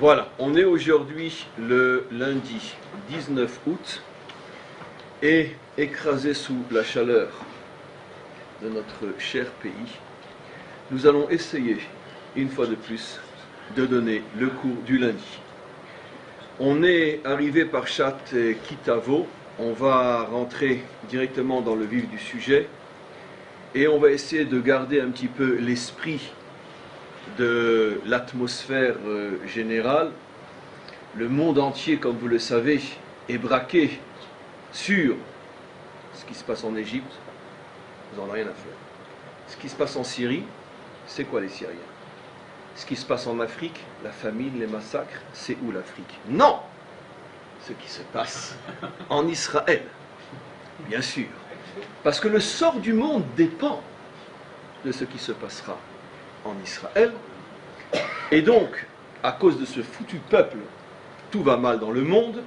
Voilà, on est aujourd'hui le lundi 19 août et écrasé sous la chaleur de notre cher pays, nous allons essayer, une fois de plus, de donner le cours du lundi. On est arrivé par Chat Kitavo, on va rentrer directement dans le vif du sujet et on va essayer de garder un petit peu l'esprit de l'atmosphère générale. Le monde entier, comme vous le savez, est braqué sur ce qui se passe en Égypte. Vous n'en avez rien à faire. Ce qui se passe en Syrie, c'est quoi les Syriens? Ce qui se passe en Afrique, la famine, les massacres, c'est où l'Afrique? Non! Ce qui se passe en Israël, bien sûr. Parce que le sort du monde dépend de ce qui se passera en Israël. Et donc, à cause de ce foutu peuple, tout va mal dans le monde.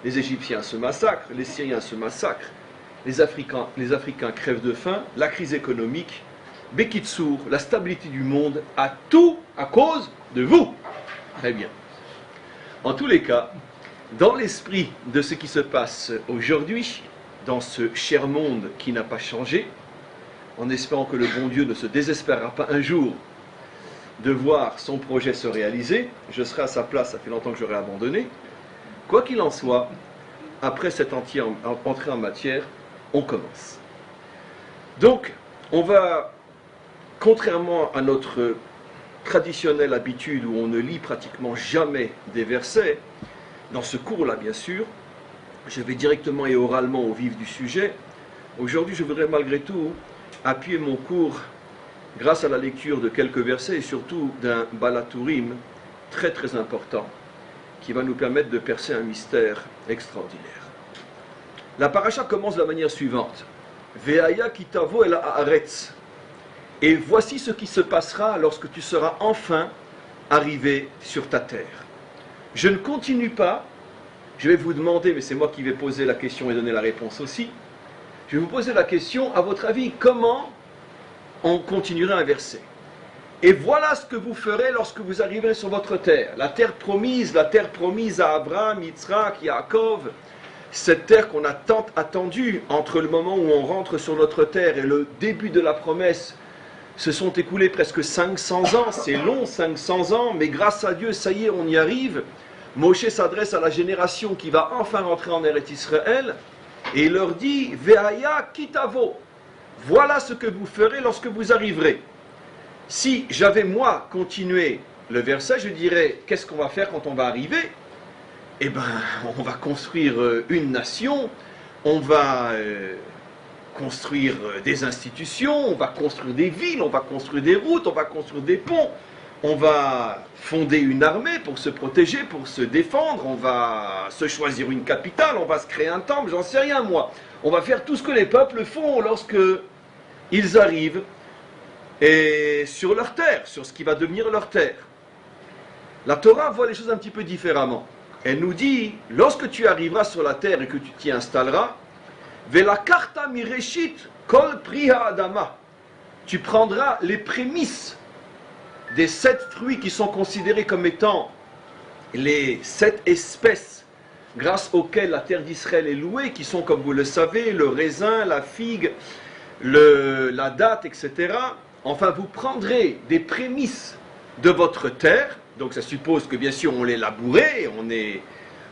Les Égyptiens se massacrent, les Syriens se massacrent, les Africains crèvent de faim, la crise économique, Bekitsour, la stabilité du monde, a tout à cause de vous. Très bien. En tous les cas, dans l'esprit de ce qui se passe aujourd'hui, dans ce cher monde qui n'a pas changé, en espérant que le bon Dieu ne se désespérera pas un jour de voir son projet se réaliser, je serai à sa place, ça fait longtemps que j'aurai abandonné. Quoi qu'il en soit, après cette entrée en matière, on commence. Donc, on va, contrairement à notre traditionnelle habitude où on ne lit pratiquement jamais des versets, dans ce cours-là bien sûr, je vais directement et oralement au vif du sujet. Aujourd'hui, je voudrais malgré tout appuyer mon cours grâce à la lecture de quelques versets et surtout d'un balatourim très très important qui va nous permettre de percer un mystère extraordinaire. La paracha commence de la manière suivante. Ve'aya kitavo el haaretz. Et voici ce qui se passera lorsque tu seras enfin arrivé sur ta terre. Je ne continue pas, je vais vous demander, mais c'est moi qui vais poser la question et donner la réponse aussi. Je vais vous poser la question, à votre avis, comment on continuera un verset? Et voilà ce que vous ferez lorsque vous arriverez sur votre terre. La terre promise à Abraham, Yitzhak, Yaakov, cette terre qu'on a tant attendue entre le moment où on rentre sur notre terre et le début de la promesse. Se sont écoulés presque 500 ans, c'est long 500 ans, mais grâce à Dieu, ça y est, on y arrive. Moshe s'adresse à la génération qui va enfin rentrer en Eretz Israël et il leur dit « Ve'aya kitavo » voilà ce que vous ferez lorsque vous arriverez. Si j'avais moi continué le verset, je dirais qu'est-ce qu'on va faire quand on va arriver? Eh bien, on va construire une nation, on va construire des institutions, on va construire des villes, on va construire des routes, on va construire des ponts, on va fonder une armée pour se protéger, pour se défendre, on va se choisir une capitale, on va se créer un temple, j'en sais rien moi. On va faire tout ce que les peuples font lorsque ils arrivent et sur leur terre, sur ce qui va devenir leur terre. La Torah voit les choses un petit peu différemment. Elle nous dit, lorsque tu arriveras sur la terre et que tu t'y installeras, Velakarta mireshit kol priha adama. Tu prendras les prémices des 7 fruits qui sont considérés comme étant les 7 espèces grâce auxquelles la terre d'Israël est louée, qui sont, comme vous le savez, le raisin, la figue, la date, etc. Enfin, vous prendrez des prémices de votre terre, donc ça suppose que bien sûr on l'est labouré,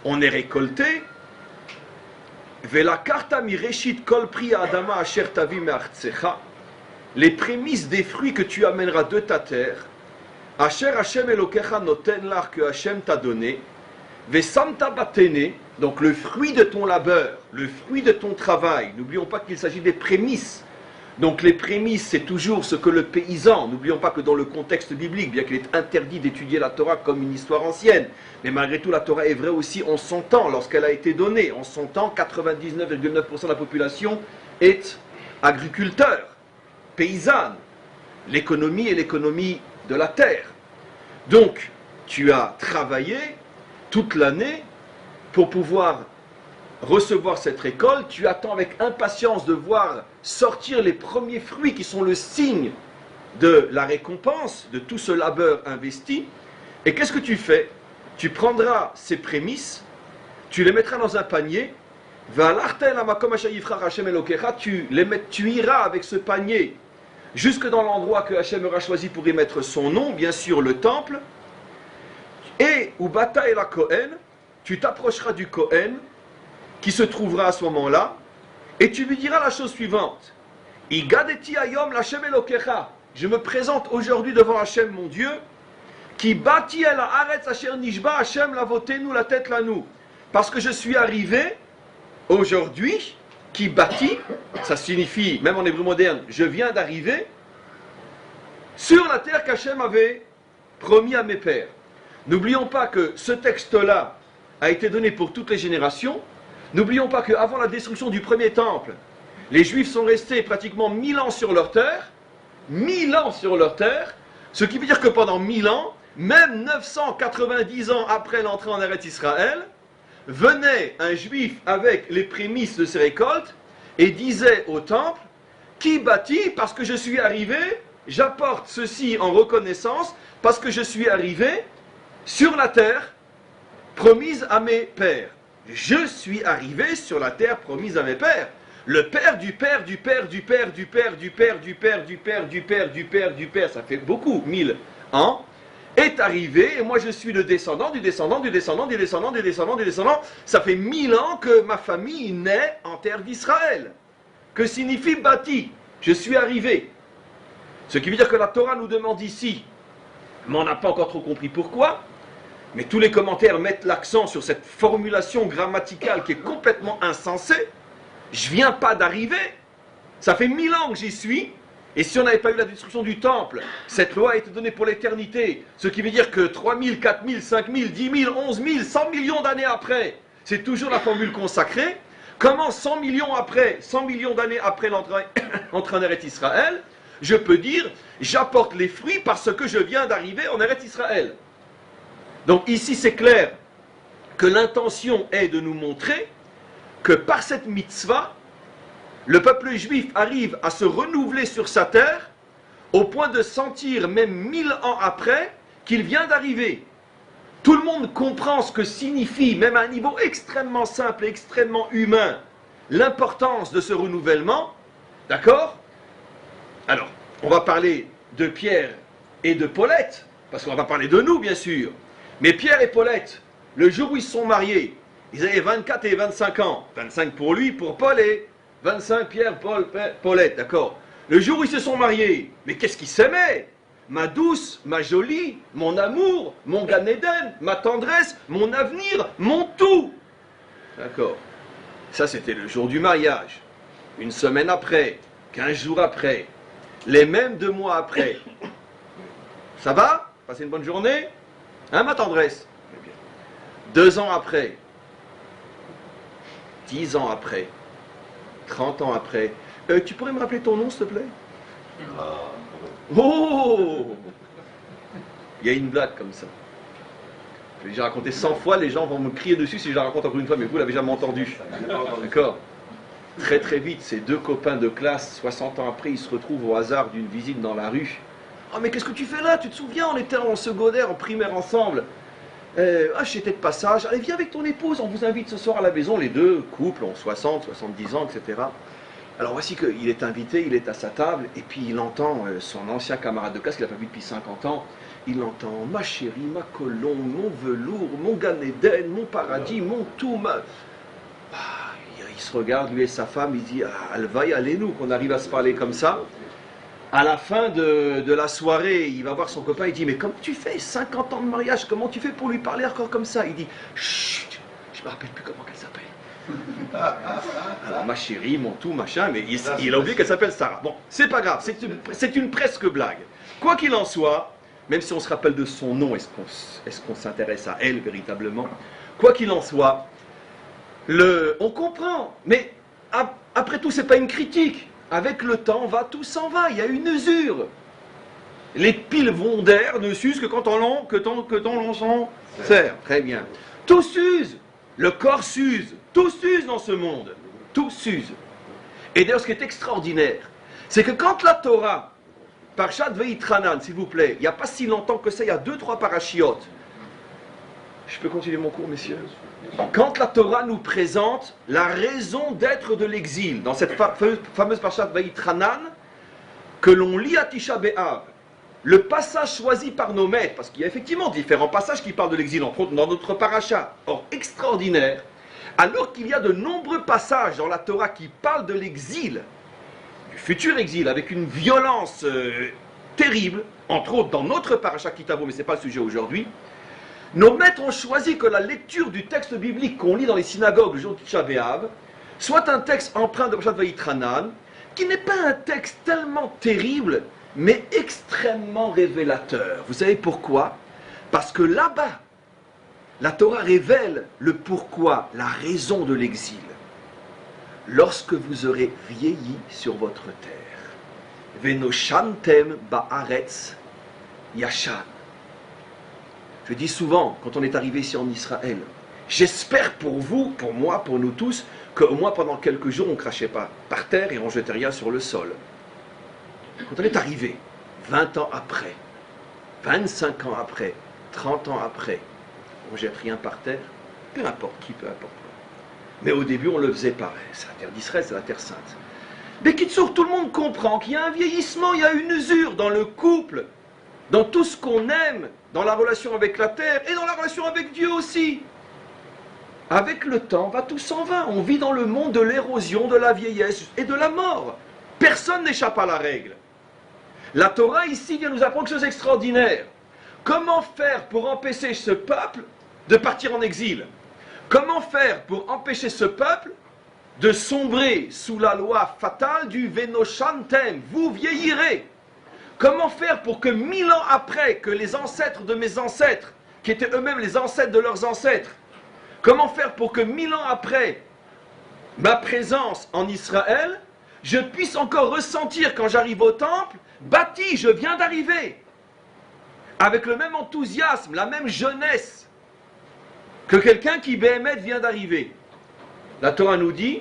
on est récolté. Velakarta mireshit kol priha adama asher tavi me'artzecha. Les prémices des fruits que tu amèneras de ta terre, asher Hashem Elokecha noten lach, que Hashem t'a donné, vesamta batene, donc le fruit de ton labeur, le fruit de ton travail. N'oublions pas qu'il s'agit des prémices. Donc les prémices, c'est toujours ce que le paysan, n'oublions pas que dans le contexte biblique, bien qu'il est interdit d'étudier la Torah comme une histoire ancienne, mais malgré tout la Torah est vraie aussi en son temps, lorsqu'elle a été donnée. En son temps, 99,9% de la population est agriculteur, paysanne. L'économie est l'économie de la terre. Donc, tu as travaillé toute l'année pour pouvoir recevoir cette récolte, tu attends avec impatience de voir sortir les premiers fruits qui sont le signe de la récompense de tout ce labeur investi. Et qu'est-ce que tu fais? tu prendras ces prémices, tu les mettras dans un panier, tu iras avec ce panier jusque dans l'endroit que Hachem aura choisi pour y mettre son nom, bien sûr le temple, et Ubata et la Kohen, tu t'approcheras du Kohen qui se trouvera à ce moment-là, et tu lui diras la chose suivante. Igadeti ayom l'Hashem Elokecha. Je me présente aujourd'hui devant Hachem mon Dieu, qui bâtit el haaretz asher nishba Hachem lavotenu la tête la nous. Parce que je suis arrivé aujourd'hui, qui bâtit, ça signifie, même en hébreu moderne, je viens d'arriver sur la terre qu'Hachem avait promis à mes pères. N'oublions pas que ce texte-là a été donné pour toutes les générations. N'oublions pas qu'avant la destruction du premier temple, les Juifs sont restés pratiquement 1000 ans sur leur terre. 1000 ans sur leur terre, ce qui veut dire que pendant 1000 ans, même 990 ans après l'entrée en Eretz Israël, venait un Juif avec les prémices de ses récoltes et disait au temple, qui bâtit parce que je suis arrivé, j'apporte ceci en reconnaissance parce que je suis arrivé sur la terre promise à mes pères. Je suis arrivé sur la terre promise à mes pères. Le père du père du père du père du père du père du père du père du père du père du père, ça fait beaucoup, 1000 ans, est arrivé, et moi je suis le descendant du descendant du descendant du descendant du descendant du descendant. Ça fait 1000 ans que ma famille naît en terre d'Israël. Que signifie bâti? Je suis arrivé. Ce qui veut dire que la Torah nous demande ici, mais on n'a pas encore trop compris pourquoi, mais tous les commentaires mettent l'accent sur cette formulation grammaticale qui est complètement insensée. Je viens pas d'arriver, ça fait 1000 ans que j'y suis, et si on n'avait pas eu la destruction du temple, cette loi a été donnée pour l'éternité, ce qui veut dire que 3000, 4000, 5000, 10 000, 11 000, 100 millions d'années après, c'est toujours la formule consacrée. Comment 100 millions après, 100 millions d'années après l'entrée en Eretz Israël, je peux dire, j'apporte les fruits parce que je viens d'arriver en Eretz Israël. Donc ici c'est clair que l'intention est de nous montrer que par cette mitzvah, le peuple juif arrive à se renouveler sur sa terre au point de sentir, même 1000 ans après, qu'il vient d'arriver. Tout le monde comprend ce que signifie, même à un niveau extrêmement simple et extrêmement humain, l'importance de ce renouvellement. D'accord? Alors, on va parler de Pierre et de Paulette, parce qu'on va parler de nous, bien sûr. Mais Pierre et Paulette, le jour où ils se sont mariés, ils avaient 24 et 25 ans. 25 pour lui, pour Paul, et 25 Pierre, Paul, Paulette, d'accord. Le jour où ils se sont mariés, mais qu'est-ce qu'ils s'aimaient? Ma douce, ma jolie, mon amour, mon Gan Eden, ma tendresse, mon avenir, mon tout. D'accord. Ça, c'était le jour du mariage. Une semaine après, 15 jours après, les mêmes 2 mois après. Ça va? Passez une bonne journée? Hein, ma tendresse? 2 ans après, 10 ans après, 30 ans après. Tu pourrais me rappeler ton nom, s'il te plaît? Oh! Il y a une blague comme ça. Je l'ai déjà raconté 100 fois, les gens vont me crier dessus si je la raconte encore une fois, mais vous l'avez jamais entendu. D'accord? Très très vite, ces 2 copains de classe, 60 ans après, ils se retrouvent au hasard d'une visite dans la rue. « Oh mais qu'est-ce que tu fais là? Tu te souviens, on était en secondaire, en primaire ensemble. J'étais de passage, allez viens avec ton épouse, on vous invite ce soir à la maison. » Les 2 couples ont 60, 70 ans, etc. Alors voici qu'il est invité, il est à sa table, et puis il entend son ancien camarade de classe qu'il n'a pas vu depuis 50 ans. Il entend « Ma chérie, ma colombe, mon velours, mon Gan Eden, mon paradis, mon tout, ma... » Il se regarde, lui et sa femme, il dit « Alvaï, allez-nous, qu'on arrive à se parler comme ça. » À la fin de la soirée, il va voir son copain, il dit « Mais comment tu fais 50 ans de mariage, comment tu fais pour lui parler encore comme ça ?» Il dit « Chut, je ne me rappelle plus comment elle s'appelle. » Alors ma chérie, mon tout, machin, mais il a oublié qu'elle s'appelle Sarah. Bon, c'est pas grave, c'est une presque blague. Quoi qu'il en soit, même si on se rappelle de son nom, est-ce qu'on s'intéresse à elle véritablement? Quoi qu'il en soit, on comprend, mais après tout, c'est pas une critique. Avec le temps, tout s'en va, il y a une usure. Les piles vont d'air ne s'usent que quand on l'on s'en sert. Très bien. Tout s'use, le corps s'use, tout s'use dans ce monde. Tout s'use. Et d'ailleurs, ce qui est extraordinaire, c'est que quand la Torah, Parshat Veitranan, s'il vous plaît, il n'y a pas si longtemps que ça, il y a 2-3 parachiotes, Je peux continuer mon cours, messieurs? Quand la Torah nous présente la raison d'être de l'exil, dans cette fameuse parashat Vayitranan, que l'on lit à Tisha B'Av, le passage choisi par nos maîtres, parce qu'il y a effectivement différents passages qui parlent de l'exil, entre autres dans notre parasha, or extraordinaire, alors qu'il y a de nombreux passages dans la Torah qui parlent de l'exil, du futur exil, avec une violence terrible, entre autres dans notre parasha Kitavo, mais ce n'est pas le sujet aujourd'hui. Nos maîtres ont choisi que la lecture du texte biblique qu'on lit dans les synagogues le jour de Tisha B'Av soit un texte empreint de Parashat Vayitranan, qui n'est pas un texte tellement terrible, mais extrêmement révélateur. Vous savez pourquoi? Parce que là-bas, la Torah révèle le pourquoi, la raison de l'exil. Lorsque vous aurez vieilli sur votre terre, Venoshantem ba'aretz yashan. Je dis souvent, quand on est arrivé ici en Israël, j'espère pour vous, pour moi, pour nous tous, qu'au moins pendant quelques jours, on ne crachait pas par terre et on ne jetait rien sur le sol. Quand on est arrivé, 20 ans après, 25 ans après, 30 ans après, on ne jette rien par terre, peu importe qui, peu importe. Mais au début, on le faisait pareil. C'est la terre d'Israël, c'est la terre sainte. Mais Kitsour, tout le monde comprend qu'il y a un vieillissement, il y a une usure dans le couple, dans tout ce qu'on aime, dans la relation avec la terre et dans la relation avec Dieu aussi. Avec le temps, tout s'en va. On vit dans le monde de l'érosion, de la vieillesse et de la mort. Personne n'échappe à la règle. La Torah ici vient nous apprendre quelque chose d'extraordinaire. Comment faire pour empêcher ce peuple de partir en exil? Comment faire pour empêcher ce peuple de sombrer sous la loi fatale du Venoshantem? Vous vieillirez. Comment faire pour que 1000 ans après que les ancêtres de mes ancêtres, qui étaient eux-mêmes les ancêtres de leurs ancêtres, comment faire pour que 1000 ans après ma présence en Israël, je puisse encore ressentir quand j'arrive au temple, bâti, je viens d'arriver, avec le même enthousiasme, la même jeunesse, que quelqu'un qui Béhémet vient d'arriver. La Torah nous dit,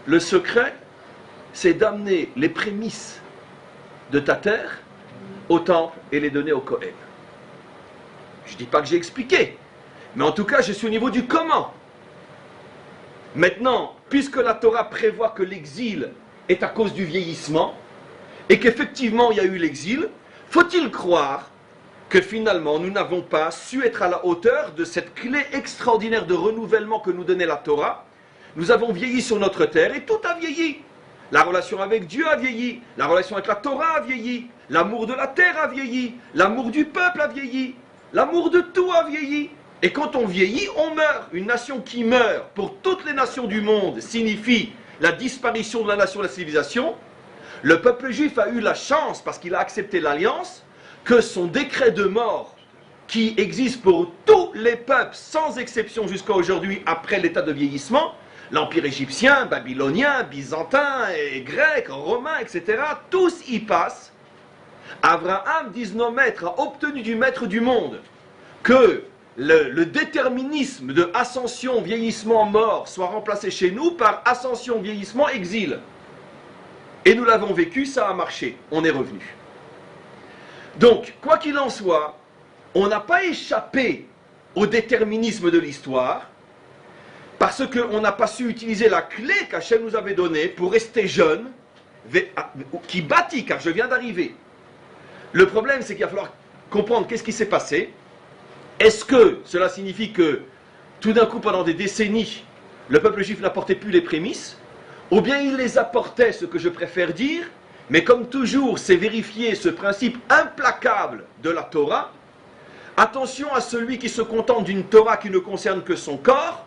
le secret, c'est d'amener les prémices de ta terre au temple et les donner au Kohen. Je ne dis pas que j'ai expliqué, mais en tout cas, je suis au niveau du comment. Maintenant, puisque la Torah prévoit que l'exil est à cause du vieillissement, et qu'effectivement il y a eu l'exil, faut-il croire que finalement nous n'avons pas su être à la hauteur de cette clé extraordinaire de renouvellement que nous donnait la Torah? Nous avons vieilli sur notre terre et tout a vieilli. La relation avec Dieu a vieilli, la relation avec la Torah a vieilli, l'amour de la terre a vieilli, l'amour du peuple a vieilli, l'amour de tout a vieilli. Et quand on vieillit, on meurt. Une nation qui meurt pour toutes les nations du monde signifie la disparition de la nation de la civilisation. Le peuple juif a eu la chance, parce qu'il a accepté l'alliance, que son décret de mort, qui existe pour tous les peuples, sans exception jusqu'à aujourd'hui, après l'état de vieillissement, l'empire égyptien, babylonien, byzantin, et grec, romain, etc., tous y passent. Abraham, disent nos maîtres, a obtenu du maître du monde que le déterminisme de ascension, vieillissement, mort soit remplacé chez nous par ascension, vieillissement, exil. Et nous l'avons vécu, ça a marché, on est revenu. Donc, quoi qu'il en soit, on n'a pas échappé au déterminisme de l'histoire, parce qu'on n'a pas su utiliser la clé qu'Hachem nous avait donnée pour rester jeune, qui bâtit, car je viens d'arriver. Le problème, c'est qu'il va falloir comprendre qu'est-ce qui s'est passé. Est-ce que cela signifie que, tout d'un coup, pendant des décennies, le peuple juif n'apportait plus les prémices, ou bien il les apportait, ce que je préfère dire, mais comme toujours, c'est vérifier ce principe implacable de la Torah. Attention à celui qui se contente d'une Torah qui ne concerne que son corps.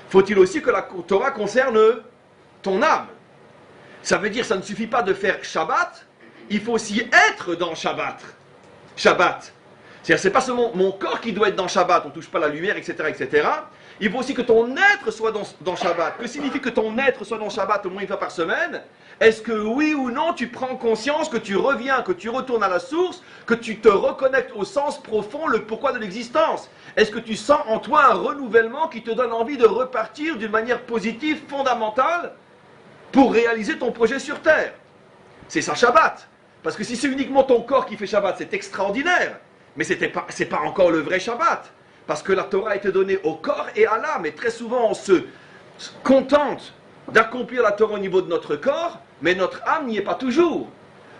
Faut-il aussi que la Torah concerne ton âme? Ça veut dire que ça ne suffit pas de faire Shabbat, il faut aussi être dans Shabbat. Shabbat. C'est-à-dire, c'est pas seulement mon corps qui doit être dans Shabbat, on ne touche pas la lumière, etc., etc. Il faut aussi que ton être soit dans Shabbat. Que signifie que ton être soit dans Shabbat au moins une fois par semaine? Est-ce que oui ou non, tu prends conscience que tu reviens, que tu retournes à la source, que tu te reconnectes au sens profond, le pourquoi de l'existence? Est-ce que tu sens en toi un renouvellement qui te donne envie de repartir d'une manière positive, fondamentale, pour réaliser ton projet sur Terre? C'est ça Shabbat. Parce que si c'est uniquement ton corps qui fait Shabbat, c'est extraordinaire. Mais c'est pas encore le vrai Shabbat. parce que la Torah a été donnée au corps et à l'âme. Et très souvent, on se contente d'accomplir la Torah au niveau de notre corps, mais notre âme n'y est pas toujours.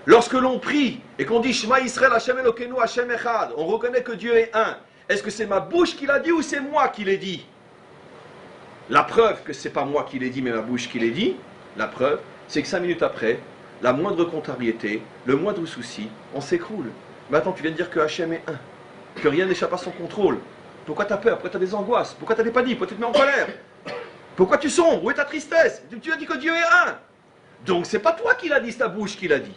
Lorsque l'on prie et qu'on dit Shema Yisrael Hashem Elokeinu Hashem Echad, on reconnaît que Dieu est un. Est-ce que c'est ma bouche qui l'a dit ou c'est moi qui l'ai dit? La preuve que c'est pas moi qui l'ai dit, mais ma bouche qui l'ai dit, la preuve, c'est que 5 minutes après, la moindre contrariété, le moindre souci, on s'écroule. Mais attends, tu viens de dire que Hachem est un, que rien n'échappe à son contrôle. Pourquoi tu as peur? Pourquoi tu as des angoisses? Pourquoi tu as des paniques? Pourquoi tu te mets en colère? Pourquoi tu sombres? Où est ta tristesse? Tu as dit que Dieu est un. Donc c'est pas toi qui l'as dit, c'est ta bouche qui l'a dit.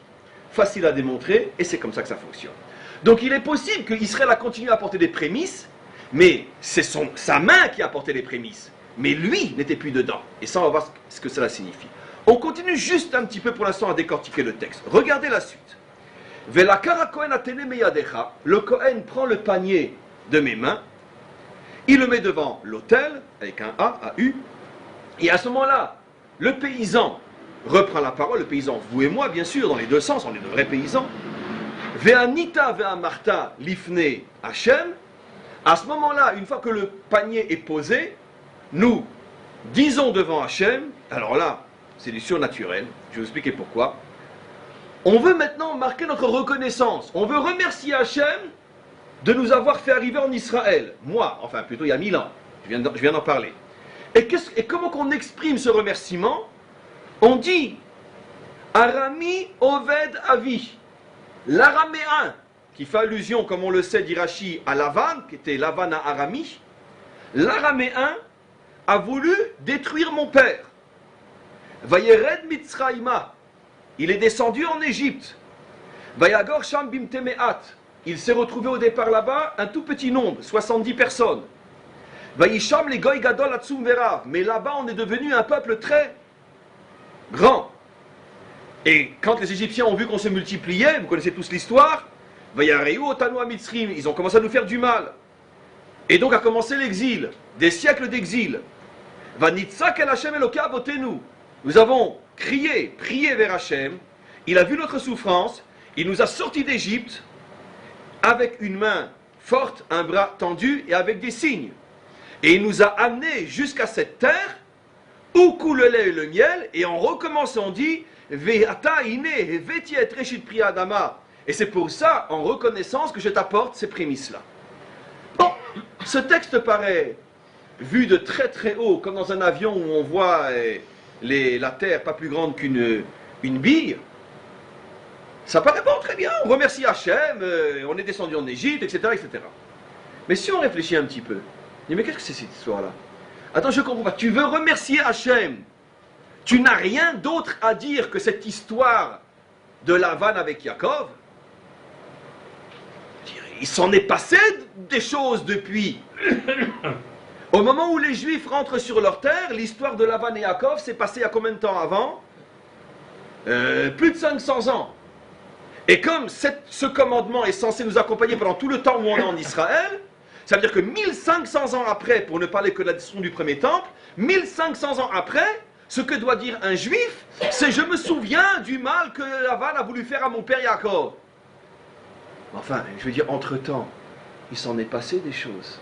Facile à démontrer, et c'est comme ça que ça fonctionne. Donc il est possible qu'Israël a continué à apporter des prémices, mais c'est sa main qui a apporté les prémices. Mais lui n'était plus dedans. Et ça, on va voir ce que cela signifie. On continue juste un petit peu pour l'instant à décortiquer le texte. Regardez la suite. Le Kohen prend le panier de mes mains, il le met devant l'autel, avec un A, A-U, et à ce moment-là, le paysan reprend la parole, le paysan, vous et moi, bien sûr, dans les deux sens, on est de vrais paysans. Ve'anita ve'amarta lifne Hashem. À ce moment-là, une fois que le panier est posé, nous disons devant Hachem, alors là, c'est du surnaturel, je vais vous expliquer pourquoi. On veut maintenant marquer notre reconnaissance, on veut remercier Hachem de nous avoir fait arriver en Israël. Moi, enfin plutôt il y a 1000 ans, je viens d'en parler. Et comment qu'on exprime ce remerciement? On dit, Arami Oved Avi, l'araméen, qui fait allusion, comme on le sait, d'Irachi à Lavan, qui était Lavan à Arami, l'araméen a voulu détruire mon père. Vayered Mitzraïma, il est descendu en Égypte. Vayagor Sham Bimtemeat, il s'est retrouvé au départ là-bas un tout petit nombre, 70 personnes. Vayisham les Goy Gadol Atsum Verav, mais là-bas on est devenu un peuple très grand. Et quand les Égyptiens ont vu qu'on se multipliait, vous connaissez tous l'histoire, Vayareu Otanu Mitzrim, ils ont commencé à nous faire du mal. Et donc a commencé l'exil, des siècles d'exil. Vanitzak el Hashem Eloka Avotenu. Nous avons crié, prié vers Hachem, il a vu notre souffrance, il nous a sortis d'Égypte avec une main forte, un bras tendu et avec des signes. Et il nous a amenés jusqu'à cette terre où coule le lait et le miel, et en recommençant on dit Ve'ata ine veti et reshit pri adama. Et c'est pour ça, en reconnaissance, que je t'apporte ces prémices-là. Bon, ce texte paraît, vu de très très haut, comme dans un avion où on voit la terre pas plus grande qu'une bille. Ça paraît bon, très bien, on remercie Hachem, on est descendu en Égypte, etc., etc. Mais si on réfléchit un petit peu, mais qu'est-ce que c'est cette histoire-là? Attends, je ne comprends pas. Tu veux remercier Hachem, tu n'as rien d'autre à dire que cette histoire de Lavan avec Yaakov. Il s'en est passé des choses depuis. Au moment où les Juifs rentrent sur leur terre, l'histoire de Lavan et Yaakov s'est passée il y a combien de temps avant? Plus de 500 ans. Et comme ce commandement est censé nous accompagner pendant tout le temps où on est en Israël, ça veut dire que 1500 ans après, pour ne parler que de la destruction du premier temple, 1500 ans après, ce que doit dire un Juif, c'est « je me souviens du mal que Lavan a voulu faire à mon père Yaakov ». Enfin, je veux dire, entre-temps, il s'en est passé des choses.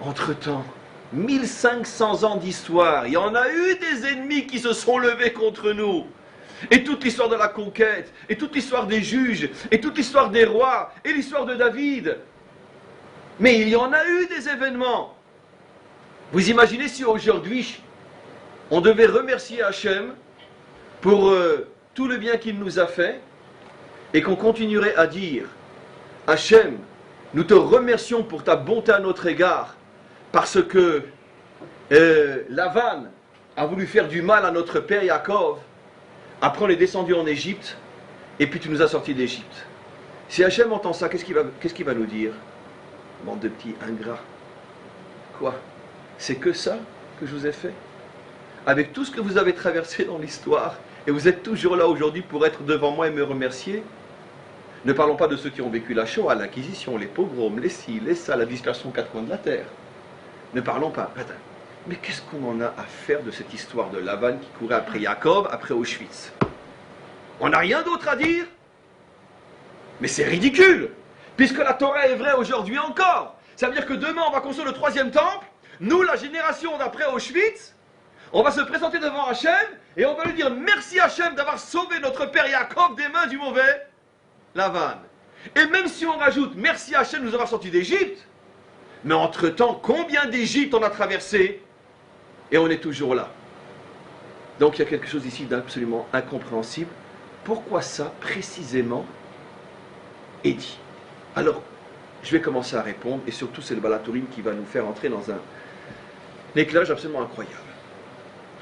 Entre-temps, 1500 ans d'histoire, il y en a eu des ennemis qui se sont levés contre nous. Et toute l'histoire de la conquête, et toute l'histoire des juges, et toute l'histoire des rois, et l'histoire de David. Mais il y en a eu des événements. Vous imaginez si aujourd'hui, on devait remercier Hachem pour tout le bien qu'il nous a fait, et qu'on continuerait à dire « Hachem, nous te remercions pour ta bonté à notre égard, parce que Lavan a voulu faire du mal à notre père Yaakov, après on est descendu en Égypte, et puis tu nous as sortis d'Égypte. » Si Hachem entend ça, qu'est-ce qu'il va nous dire? Bande de petits ingrats. Quoi? C'est que ça que je vous ai fait? Avec tout ce que vous avez traversé dans l'histoire, et vous êtes toujours là aujourd'hui pour être devant moi et me remercier? Ne parlons pas de ceux qui ont vécu la Shoah, l'Inquisition, les pogroms, les ci, les ça, la dispersion aux quatre coins de la terre. Ne parlons pas. Attends. Mais qu'est-ce qu'on en a à faire de cette histoire de Lavan qui courait après Yaakov, après Auschwitz? On n'a rien d'autre à dire? Mais c'est ridicule, puisque la Torah est vraie aujourd'hui encore. Ça veut dire que demain, on va construire le 3e temple. Nous, la génération d'après Auschwitz, on va se présenter devant Hachem et on va lui dire merci Hachem d'avoir sauvé notre père Yaakov des mains du mauvais Lavan. Et même si on rajoute merci Hachem de nous avoir sortis d'Égypte, mais entre-temps, combien d'Égypte on a traversé et on est toujours là. Donc il y a quelque chose ici d'absolument incompréhensible. Pourquoi ça, précisément, est dit? Alors, je vais commencer à répondre, et surtout c'est le Balatourim qui va nous faire entrer dans un éclairage absolument incroyable.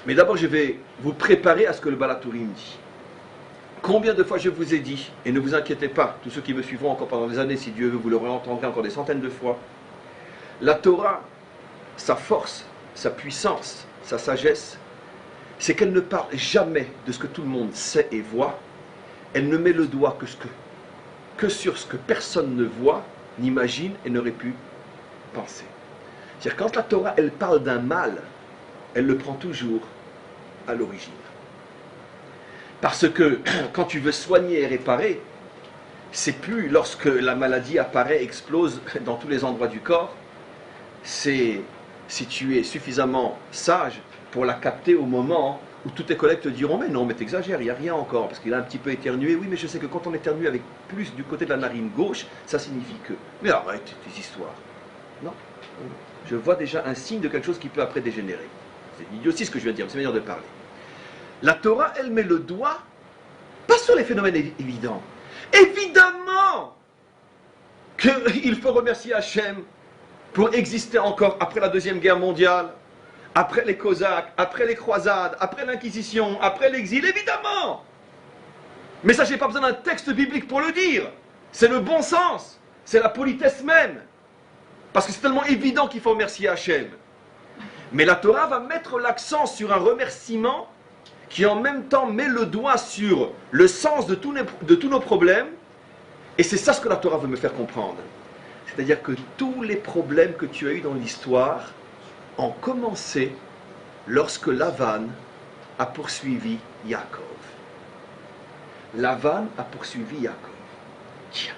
Mais d'abord, je vais vous préparer à ce que le Balatourim dit. Combien de fois je vous ai dit, et ne vous inquiétez pas, tous ceux qui me suivront encore pendant des années, si Dieu veut, vous le entendrez encore des centaines de fois, la Torah, sa force, sa puissance, sa sagesse, c'est qu'elle ne parle jamais de ce que tout le monde sait et voit. Elle ne met le doigt que sur ce que personne ne voit, n'imagine et n'aurait pu penser. C'est-à-dire quand la Torah, elle parle d'un mal, elle le prend toujours à l'origine. Parce que quand tu veux soigner et réparer, c'est plus lorsque la maladie apparaît, explose dans tous les endroits du corps, c'est si tu es suffisamment sage pour la capter au moment où tous tes collègues te diront mais non, mais t'exagères, il n'y a rien encore, parce qu'il a un petit peu éternué. Oui, mais je sais que quand on éternue avec plus du côté de la narine gauche, ça signifie que... Mais arrête tes histoires. Non, je vois déjà un signe de quelque chose qui peut après dégénérer. C'est idiotie ce que je viens de dire, c'est une manière de parler. La Torah, elle met le doigt, pas sur les phénomènes évidents. Évidemment qu'il faut remercier Hachem pour exister encore après la Deuxième Guerre mondiale, après les Cosaques, après les croisades, après l'Inquisition, après l'exil, évidemment. Mais ça, je n'ai pas besoin d'un texte biblique pour le dire. C'est le bon sens, c'est la politesse même. Parce que c'est tellement évident qu'il faut remercier Hachem. Mais la Torah va mettre l'accent sur un remerciement qui en même temps met le doigt sur le sens de tous nos problèmes. Et c'est ça ce que la Torah veut me faire comprendre. C'est-à-dire que tous les problèmes que tu as eus dans l'histoire ont commencé lorsque Lavan a poursuivi Yaakov. Lavan a poursuivi Yaakov. Tiens.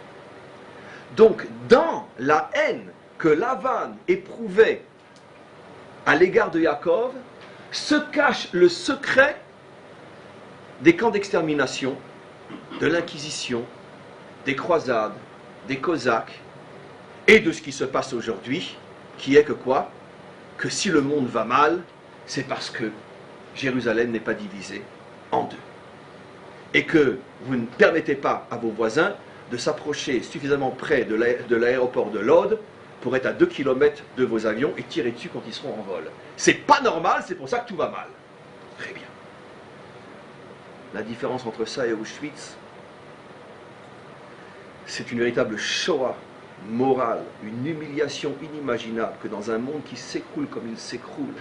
Donc, dans la haine que Lavan éprouvait à l'égard de Yaakov, se cache le secret des camps d'extermination, de l'Inquisition, des croisades, des Cosaques, et de ce qui se passe aujourd'hui, qui est que quoi? Que si le monde va mal, c'est parce que Jérusalem n'est pas divisée en deux. Et que vous ne permettez pas à vos voisins de s'approcher suffisamment près de l'aéroport de Lod pour être à 2 km de vos avions et tirer dessus quand ils seront en vol. C'est pas normal, c'est pour ça que tout va mal. Très bien. La différence entre ça et Auschwitz, c'est une véritable Shoah morale, une humiliation inimaginable que dans un monde qui s'écroule comme il s'écroule,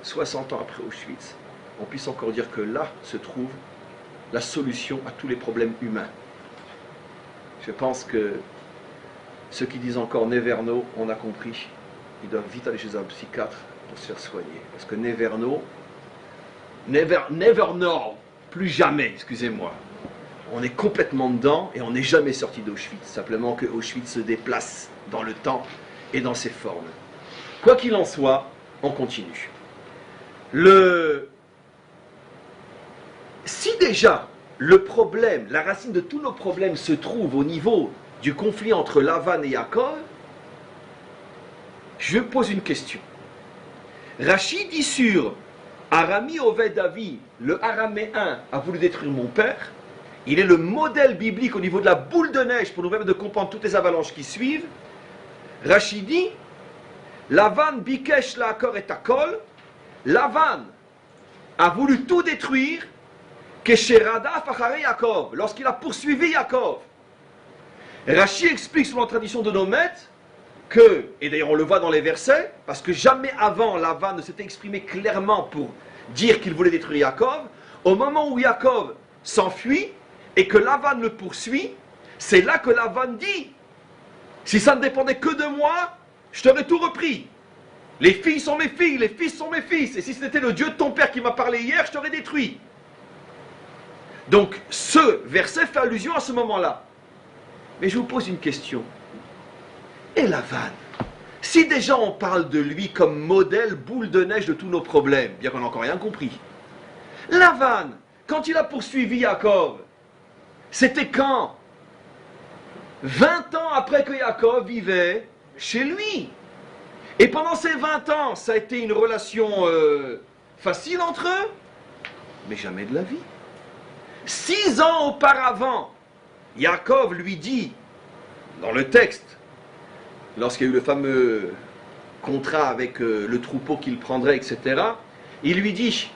60 ans après Auschwitz, on puisse encore dire que là se trouve la solution à tous les problèmes humains. Je pense que ceux qui disent encore Neverno, on a compris, ils doivent vite aller chez un psychiatre pour se faire soigner. Parce que Neverno, never know, plus jamais, excusez-moi. On est complètement dedans et on n'est jamais sorti d'Auschwitz. Simplement que Auschwitz se déplace dans le temps et dans ses formes. Quoi qu'il en soit, on continue. Si déjà le problème, la racine de tous nos problèmes se trouve au niveau du conflit entre Lavan et Yaakov, je pose une question. Rachid dit sur Arami Oved Avi, le araméen a voulu détruire mon père. Il est le modèle biblique au niveau de la boule de neige pour nous permettre de comprendre toutes les avalanches qui suivent. Rachid dit Lavan bikesh laakor et akol. Lavan a voulu tout détruire kesherada fachare Yaakov, lorsqu'il a poursuivi Yaakov. Rachid explique selon la tradition de nos maîtres que, et d'ailleurs on le voit dans les versets, parce que jamais avant Lavan ne s'était exprimé clairement pour dire qu'il voulait détruire Yaakov, au moment où Yaakov s'enfuit et que Lavan le poursuit, c'est là que Lavan dit si ça ne dépendait que de moi, je t'aurais tout repris. Les filles sont mes filles, les fils sont mes fils, et si c'était le Dieu de ton père qui m'a parlé hier, je t'aurais détruit. Donc ce verset fait allusion à ce moment-là. Mais je vous pose une question. Et Lavan, Si déjà on parle de lui comme modèle boule de neige de tous nos problèmes, bien qu'on n'a encore rien compris. Lavan, quand il a poursuivi Yaakov, c'était quand? 20 ans après que Yaakov vivait chez lui. Et pendant ces 20 ans, ça a été une relation facile entre eux, mais jamais de la vie. 6 ans auparavant, Yaakov lui dit, dans le texte, lorsqu'il y a eu le fameux contrat avec le troupeau qu'il prendrait, etc., il lui dit,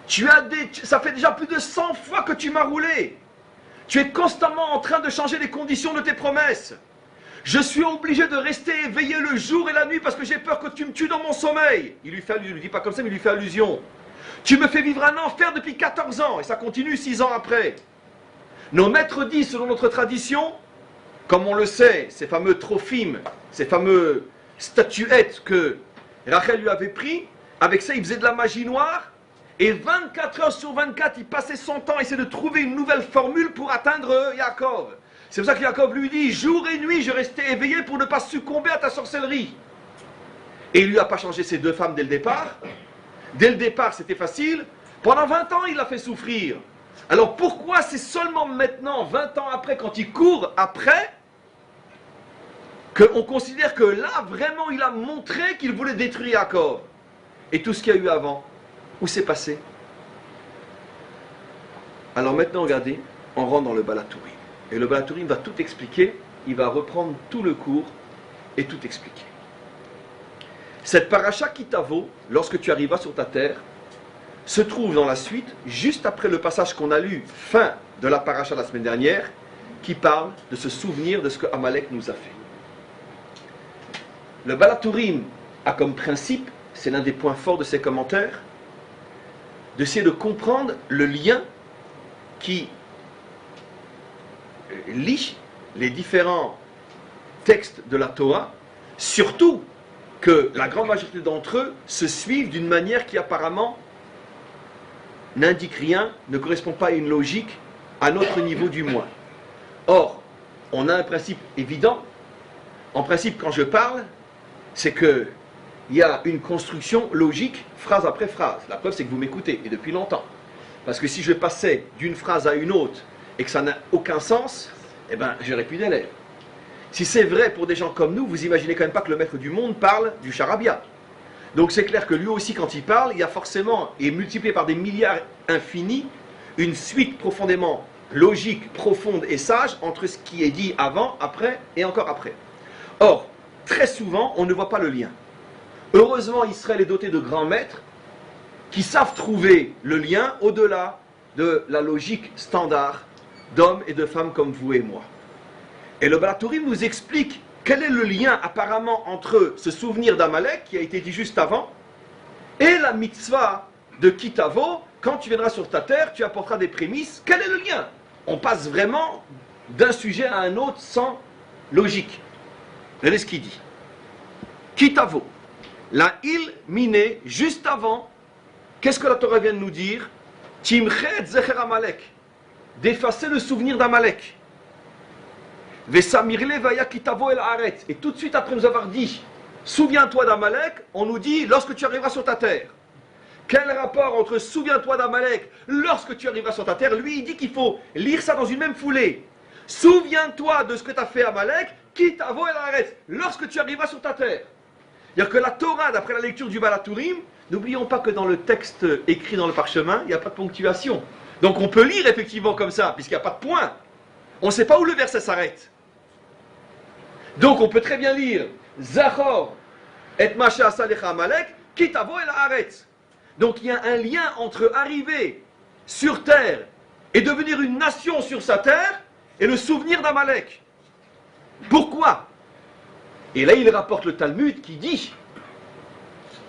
ça fait déjà plus de 100 fois que tu m'as roulé. Tu es constamment en train de changer les conditions de tes promesses. Je suis obligé de rester éveillé le jour et la nuit parce que j'ai peur que tu me tues dans mon sommeil. Il lui dit pas comme ça, mais il lui fait allusion. Tu me fais vivre un enfer depuis 14 ans, et ça continue 6 ans après. Nos maîtres disent, selon notre tradition, comme on le sait, ces fameux trophimes, ces fameuses statuettes que Rachel lui avait pris, avec ça il faisait de la magie noire, et 24 heures sur 24, il passait son temps à essayer de trouver une nouvelle formule pour atteindre Yaakov. C'est pour ça que Yaakov lui dit, jour et nuit, je restais éveillé pour ne pas succomber à ta sorcellerie. Et il lui a pas changé ses 2 femmes dès le départ. Dès le départ, c'était facile. Pendant 20 ans, il l'a fait souffrir. Alors pourquoi c'est seulement maintenant, 20 ans après, quand il court après, qu'on considère que là, vraiment, il a montré qu'il voulait détruire Yaakov? Et tout ce qu'il y a eu avant, où c'est passé? Alors maintenant, regardez, on rentre dans le Balatourim. Et le Balatourim va tout expliquer, il va reprendre tout le cours et tout expliquer. Cette paracha Kitavo, lorsque tu arrivas sur ta terre, se trouve dans la suite, juste après le passage qu'on a lu, fin de la paracha la semaine dernière, qui parle de se souvenir de ce que Amalek nous a fait. Le Balatourim a comme principe, c'est l'un des points forts de ses commentaires, d'essayer de comprendre le lien qui lie les différents textes de la Torah, surtout que la grande majorité d'entre eux se suivent d'une manière qui apparemment n'indique rien, ne correspond pas à une logique, à notre niveau du moins. Or, on a un principe évident. En principe, quand je parle, c'est qu'il y a une construction logique, phrase après phrase. La preuve, c'est que vous m'écoutez, et depuis longtemps. Parce que si je passais d'une phrase à une autre, et que ça n'a aucun sens, eh bien, j'aurais plus d'élèves. Si c'est vrai pour des gens comme nous, vous imaginez quand même pas que le maître du monde parle du charabia. Donc c'est clair que lui aussi, quand il parle, il y a forcément, et multiplié par des milliards infinis, une suite profondément logique, profonde et sage entre ce qui est dit avant, après et encore après. Or, très souvent, on ne voit pas le lien. Heureusement, Israël est doté de grands maîtres qui savent trouver le lien au-delà de la logique standard d'hommes et de femmes comme vous et moi. Et le Balatourim nous explique quel est le lien apparemment entre ce souvenir d'Amalek qui a été dit juste avant et la mitzvah de Kitavo, quand tu viendras sur ta terre, tu apporteras des prémices. Quel est le lien? On passe vraiment d'un sujet à un autre sans logique. Regardez ce qu'il dit. Kitavo, la il miné, juste avant, qu'est-ce que la Torah vient de nous dire? Timchet zecher Amalek, d'effacer le souvenir d'Amalek. Et tout de suite après nous avoir dit, souviens-toi d'Amalek, on nous dit, lorsque tu arriveras sur ta terre. Quel rapport entre souviens-toi d'Amalek lorsque tu arriveras sur ta terre? Lui, il dit qu'il faut lire ça dans une même foulée. Souviens-toi de ce que tu as fait Amalek, kitavo el haaretz, lorsque tu arriveras sur ta terre. C'est-à-dire que la Torah, d'après la lecture du Balatourim, n'oublions pas que dans le texte écrit dans le parchemin, il n'y a pas de ponctuation. Donc on peut lire effectivement comme ça, puisqu'il n'y a pas de point. On ne sait pas où le verset s'arrête. Donc on peut très bien lire Zachor et Masha Asalecha Amalek, Kitavo el Haaretz. Donc il y a un lien entre arriver sur terre et devenir une nation sur sa terre et le souvenir d'Amalek. Pourquoi? Et là il rapporte le Talmud qui dit,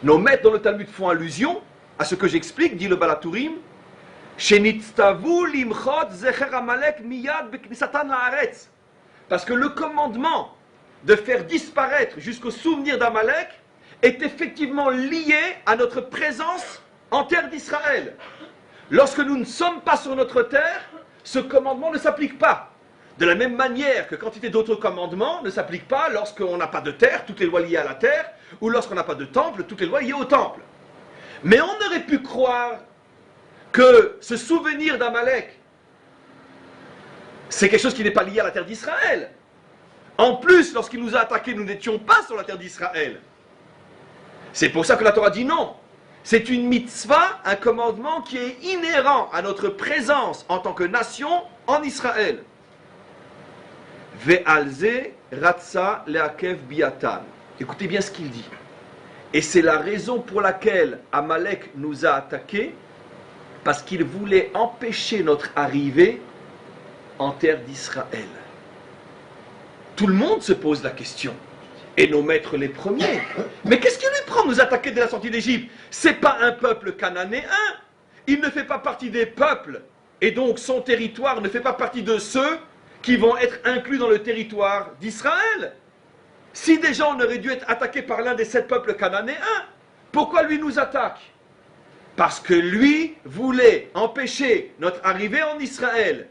nos maîtres dans le Talmud font allusion à ce que j'explique, dit le Balatourim, Shenitztavu limchot zecher Amalek miyad beknisatan laaretz. Parce que le commandement de faire disparaître jusqu'au souvenir d'Amalek est effectivement lié à notre présence en terre d'Israël. Lorsque nous ne sommes pas sur notre terre, ce commandement ne s'applique pas. De la même manière que quantité d'autres commandements ne s'appliquent pas lorsqu'on n'a pas de terre, toutes les lois liées à la terre, ou lorsqu'on n'a pas de temple, toutes les lois liées au temple. Mais on aurait pu croire que ce souvenir d'Amalek, c'est quelque chose qui n'est pas lié à la terre d'Israël. En plus, lorsqu'il nous a attaqués, nous n'étions pas sur la terre d'Israël. C'est pour ça que la Torah dit non. C'est une mitzvah, un commandement qui est inhérent à notre présence en tant que nation en Israël. Ve'alze ratza leakev biatan. Écoutez bien ce qu'il dit. Et c'est la raison pour laquelle Amalek nous a attaqués, parce qu'il voulait empêcher notre arrivée en terre d'Israël. Tout le monde se pose la question. Et nos maîtres les premiers. Mais qu'est-ce qui lui prend de nous attaquer dès la sortie d'Égypte? C'est pas un peuple cananéen. Il ne fait pas partie des peuples. Et donc son territoire ne fait pas partie de ceux qui vont être inclus dans le territoire d'Israël. Si déjà on aurait dû être attaqué par l'un des 7 peuples cananéens, pourquoi lui nous attaque? Parce que lui voulait empêcher notre arrivée en Israël.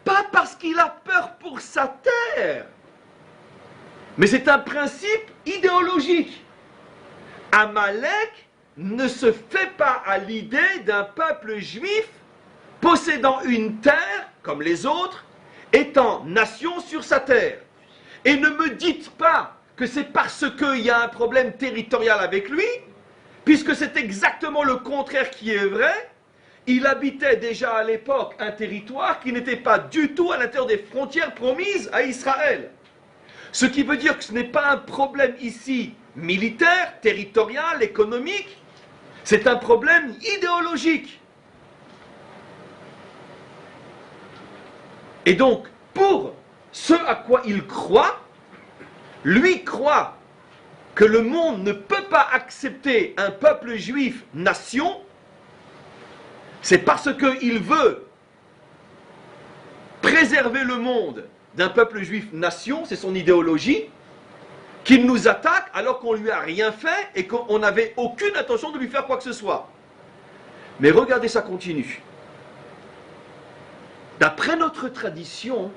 Pas parce qu'il a peur pour sa terre. Mais c'est un principe idéologique. Amalek ne se fait pas à l'idée d'un peuple juif possédant une terre, comme les autres, étant nation sur sa terre. Et ne me dites pas que c'est parce qu'il y a un problème territorial avec lui, puisque c'est exactement le contraire qui est vrai. Il habitait déjà à l'époque un territoire qui n'était pas du tout à l'intérieur des frontières promises à Israël. Ce qui veut dire que ce n'est pas un problème ici militaire, territorial, économique, c'est un problème idéologique. Et donc, pour ce à quoi il croit, lui croit que le monde ne peut pas accepter un peuple juif nation, c'est parce qu'il veut préserver le monde d'un peuple juif nation, c'est son idéologie, qu'il nous attaque alors qu'on ne lui a rien fait et qu'on n'avait aucune intention de lui faire quoi que ce soit. Mais regardez, ça continue. D'après notre tradition,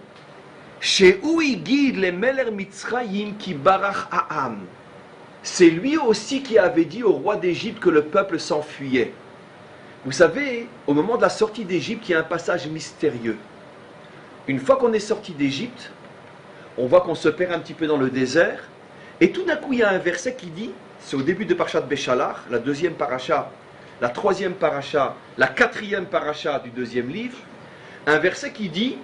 chez Ouï guide les Meler Mitzrayim qui barach Ha'am, c'est lui aussi qui avait dit au roi d'Égypte que le peuple s'enfuyait. Vous savez, au moment de la sortie d'Égypte, il y a un passage mystérieux. Une fois qu'on est sorti d'Égypte, on voit qu'on se perd un petit peu dans le désert, et tout d'un coup il y a un verset qui dit, c'est au début de Parashat Béchalach, la deuxième paracha, la troisième paracha, la quatrième paracha du deuxième livre, un verset qui dit,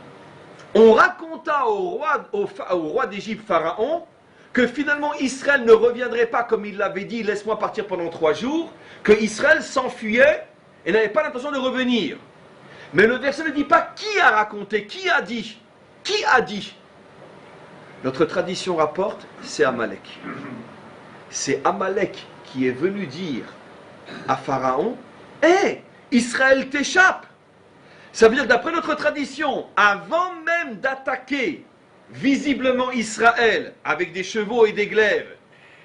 on raconta au roi d'Égypte, Pharaon, que finalement Israël ne reviendrait pas comme il l'avait dit, laisse-moi partir pendant 3 jours, que Israël s'enfuyait et n'avait pas l'intention de revenir. Mais le verset ne dit pas qui a raconté, qui a dit. Qui a dit? Notre tradition rapporte, c'est Amalek. C'est Amalek qui est venu dire à Pharaon, hé, Israël t'échappe. Ça veut dire que d'après notre tradition, avant même d'attaquer visiblement Israël avec des chevaux et des glaives,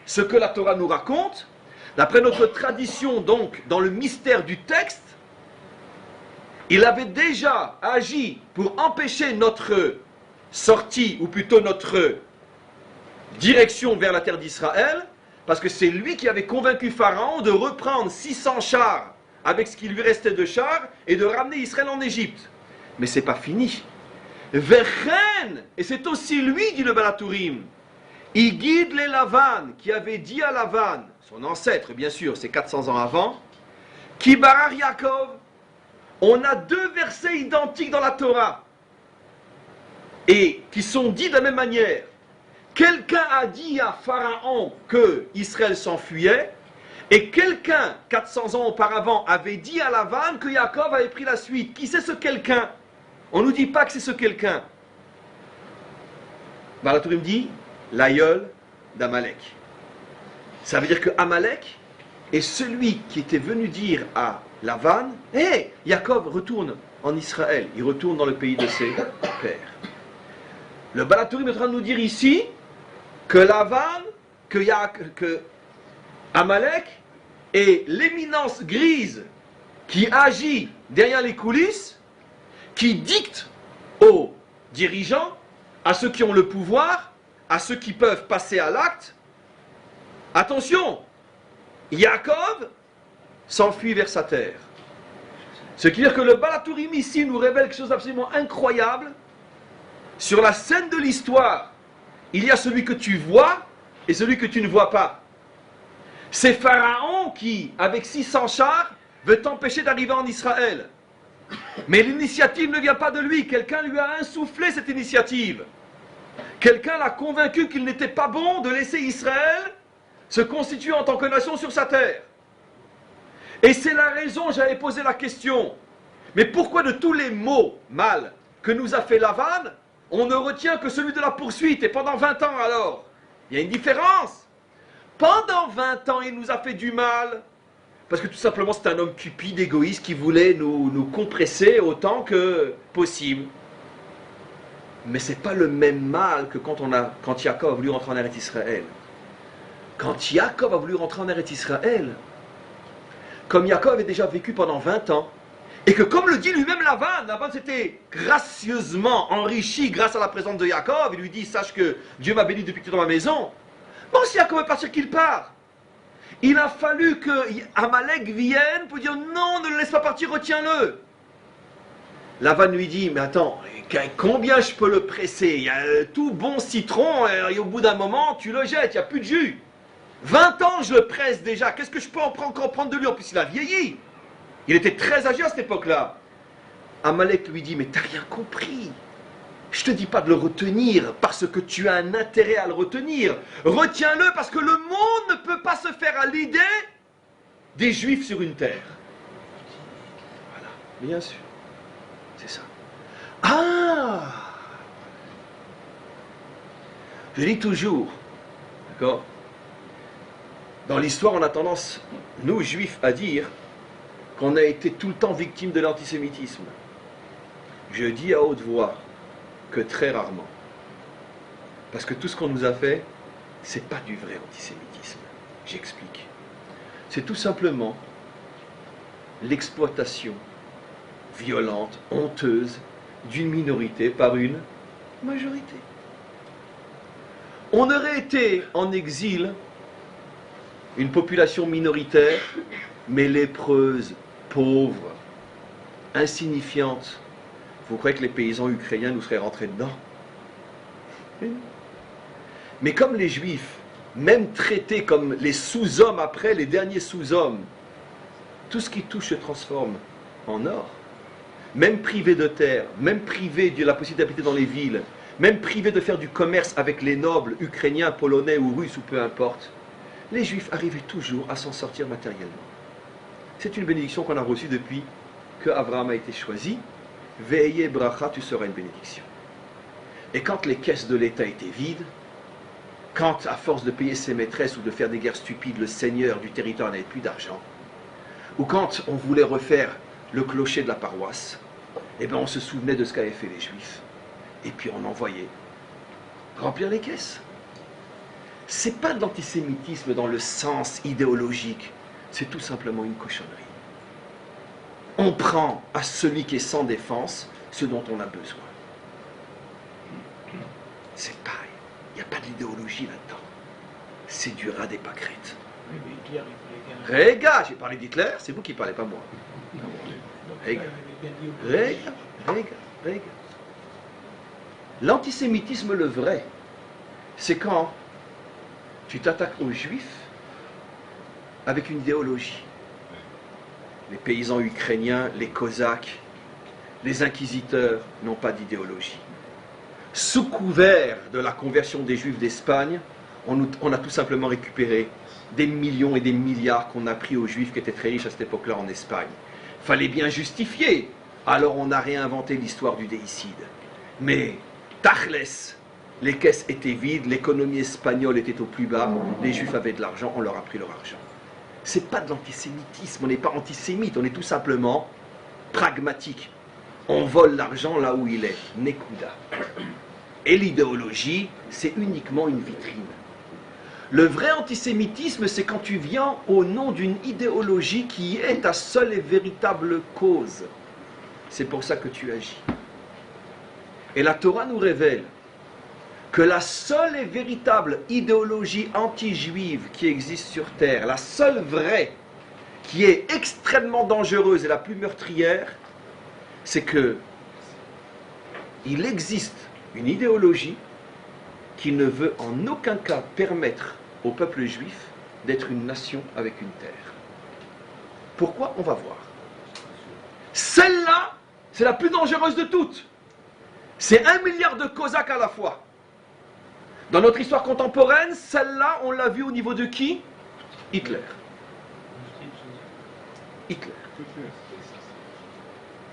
ce que la Torah nous raconte, d'après notre tradition donc, dans le mystère du texte, il avait déjà agi pour empêcher notre sortie, ou plutôt notre direction vers la terre d'Israël, parce que c'est lui qui avait convaincu Pharaon de reprendre 600 chars avec ce qui lui restait de chars et de ramener Israël en Égypte. Mais c'est pas fini. Vechen, et c'est aussi lui, dit le Balatourim, il guide les Lavan, qui avait dit à Lavan, son ancêtre bien sûr, c'est 400 ans avant, Ki barar Yaakov. On a 2 versets identiques dans la Torah et qui sont dits de la même manière. Quelqu'un a dit à Pharaon que Israël s'enfuyait et quelqu'un, 400 ans auparavant, avait dit à Lavan que Yaakov avait pris la suite. Qui c'est ce quelqu'un? On ne nous dit pas que c'est ce quelqu'un. Balatourim dit l'aïeul d'Amalek. Ça veut dire que Amalek est celui qui était venu dire à Lavan, hé, Yaakov retourne en Israël, il retourne dans le pays de ses pères. Le Balatourim est en train de nous dire ici que Lavan, que Amalek est l'éminence grise qui agit derrière les coulisses, qui dicte aux dirigeants à ceux qui ont le pouvoir, à ceux qui peuvent passer à l'acte. Attention, Yaakov s'enfuit vers sa terre. Ce qui veut dire que le Balatourim ici nous révèle quelque chose d'absolument incroyable. Sur la scène de l'histoire, il y a celui que tu vois et celui que tu ne vois pas. C'est Pharaon qui, avec 600 chars, veut t'empêcher d'arriver en Israël. Mais l'initiative ne vient pas de lui. Quelqu'un lui a insufflé cette initiative. Quelqu'un l'a convaincu qu'il n'était pas bon de laisser Israël se constituer en tant que nation sur sa terre. Et c'est la raison, j'avais posé la question, mais pourquoi de tous les mots mal que nous a fait Lavan, on ne retient que celui de la poursuite, et pendant 20 ans alors? Il y a une différence. Pendant 20 ans, il nous a fait du mal, parce que tout simplement c'est un homme cupide, égoïste, qui voulait nous compresser autant que possible. Mais ce n'est pas le même mal que quand Yaakov a voulu rentrer en Eretz Israël. Quand Yaakov a voulu rentrer en Eretz Israël, comme Yaakov avait déjà vécu pendant 20 ans, et que comme le dit lui-même Lavan s'était gracieusement enrichi grâce à la présence de Yaakov, il lui dit, sache que Dieu m'a béni depuis que tu es dans ma maison. Bon, si Yaakov veut partir, qu'il part. Il a fallu que Amalek vienne pour dire, non, ne le laisse pas partir, retiens-le. Lavan lui dit, mais attends, combien je peux le presser? Il y a tout bon citron, et au bout d'un moment, tu le jettes, il n'y a plus de jus. 20 ans, je le presse déjà. Qu'est-ce que je peux encore prendre de lui? En plus, il a vieilli. Il était très âgé à cette époque-là. Amalek lui dit, mais t'as rien compris. Je te dis pas de le retenir parce que tu as un intérêt à le retenir. Retiens-le parce que le monde ne peut pas se faire à l'idée des Juifs sur une terre. Voilà, bien sûr. C'est ça. Ah! Je dis toujours, d'accord? Dans l'histoire, on a tendance, nous, juifs, à dire qu'on a été tout le temps victime de l'antisémitisme. Je dis à haute voix que très rarement. Parce que tout ce qu'on nous a fait, c'est pas du vrai antisémitisme. J'explique. C'est tout simplement l'exploitation violente, honteuse, d'une minorité par une majorité. On aurait été en exil une population minoritaire, mais lépreuse, pauvre, insignifiante. Vous croyez que les paysans ukrainiens nous seraient rentrés dedans? Mais comme les Juifs, même traités comme les sous-hommes après, les derniers sous-hommes, tout ce qui touche se transforme en or. Même privés de terre, même privés de la possibilité d'habiter dans les villes, même privés de faire du commerce avec les nobles ukrainiens, polonais ou russes ou peu importe, les Juifs arrivaient toujours à s'en sortir matériellement. C'est une bénédiction qu'on a reçue depuis que Abraham a été choisi. Veillez bracha, tu seras une bénédiction. Et quand les caisses de l'État étaient vides, quand à force de payer ses maîtresses ou de faire des guerres stupides, le seigneur du territoire n'avait plus d'argent, ou quand on voulait refaire le clocher de la paroisse, eh bien on se souvenait de ce qu'avaient fait les Juifs. Et puis on envoyait remplir les caisses. C'est pas de l'antisémitisme dans le sens idéologique, c'est tout simplement une cochonnerie. On prend à celui qui est sans défense ce dont on a besoin. C'est pareil, il n'y a pas d'idéologie là-dedans. C'est du rat des pâquerettes. Réga, j'ai parlé d'Hitler, c'est vous qui parlez, pas moi. Réga. L'antisémitisme, le vrai, c'est quand tu t'attaques aux Juifs avec une idéologie. Les paysans ukrainiens, les Cosaques, les inquisiteurs n'ont pas d'idéologie. Sous couvert de la conversion des Juifs d'Espagne, on a tout simplement récupéré des millions et des milliards qu'on a pris aux Juifs qui étaient très riches à cette époque-là en Espagne. Fallait bien justifier. Alors on a réinventé l'histoire du déicide. Mais, tachles, les caisses étaient vides, l'économie espagnole était au plus bas, les Juifs avaient de l'argent, on leur a pris leur argent. C'est pas de l'antisémitisme, on n'est pas antisémite, on est tout simplement pragmatique. On vole l'argent là où il est, Nekuda. Et l'idéologie, c'est uniquement une vitrine. Le vrai antisémitisme, c'est quand tu viens au nom d'une idéologie qui est ta seule et véritable cause. C'est pour ça que tu agis. Et la Torah nous révèle que la seule et véritable idéologie anti-juive qui existe sur Terre, la seule vraie, qui est extrêmement dangereuse et la plus meurtrière, c'est que il existe une idéologie qui ne veut en aucun cas permettre au peuple juif d'être une nation avec une terre. Pourquoi? On va voir. Celle-là, c'est la plus dangereuse de toutes. C'est 1 milliard de Cosaques à la fois. Dans notre histoire contemporaine, celle-là, on l'a vue au niveau de qui? Hitler. Hitler.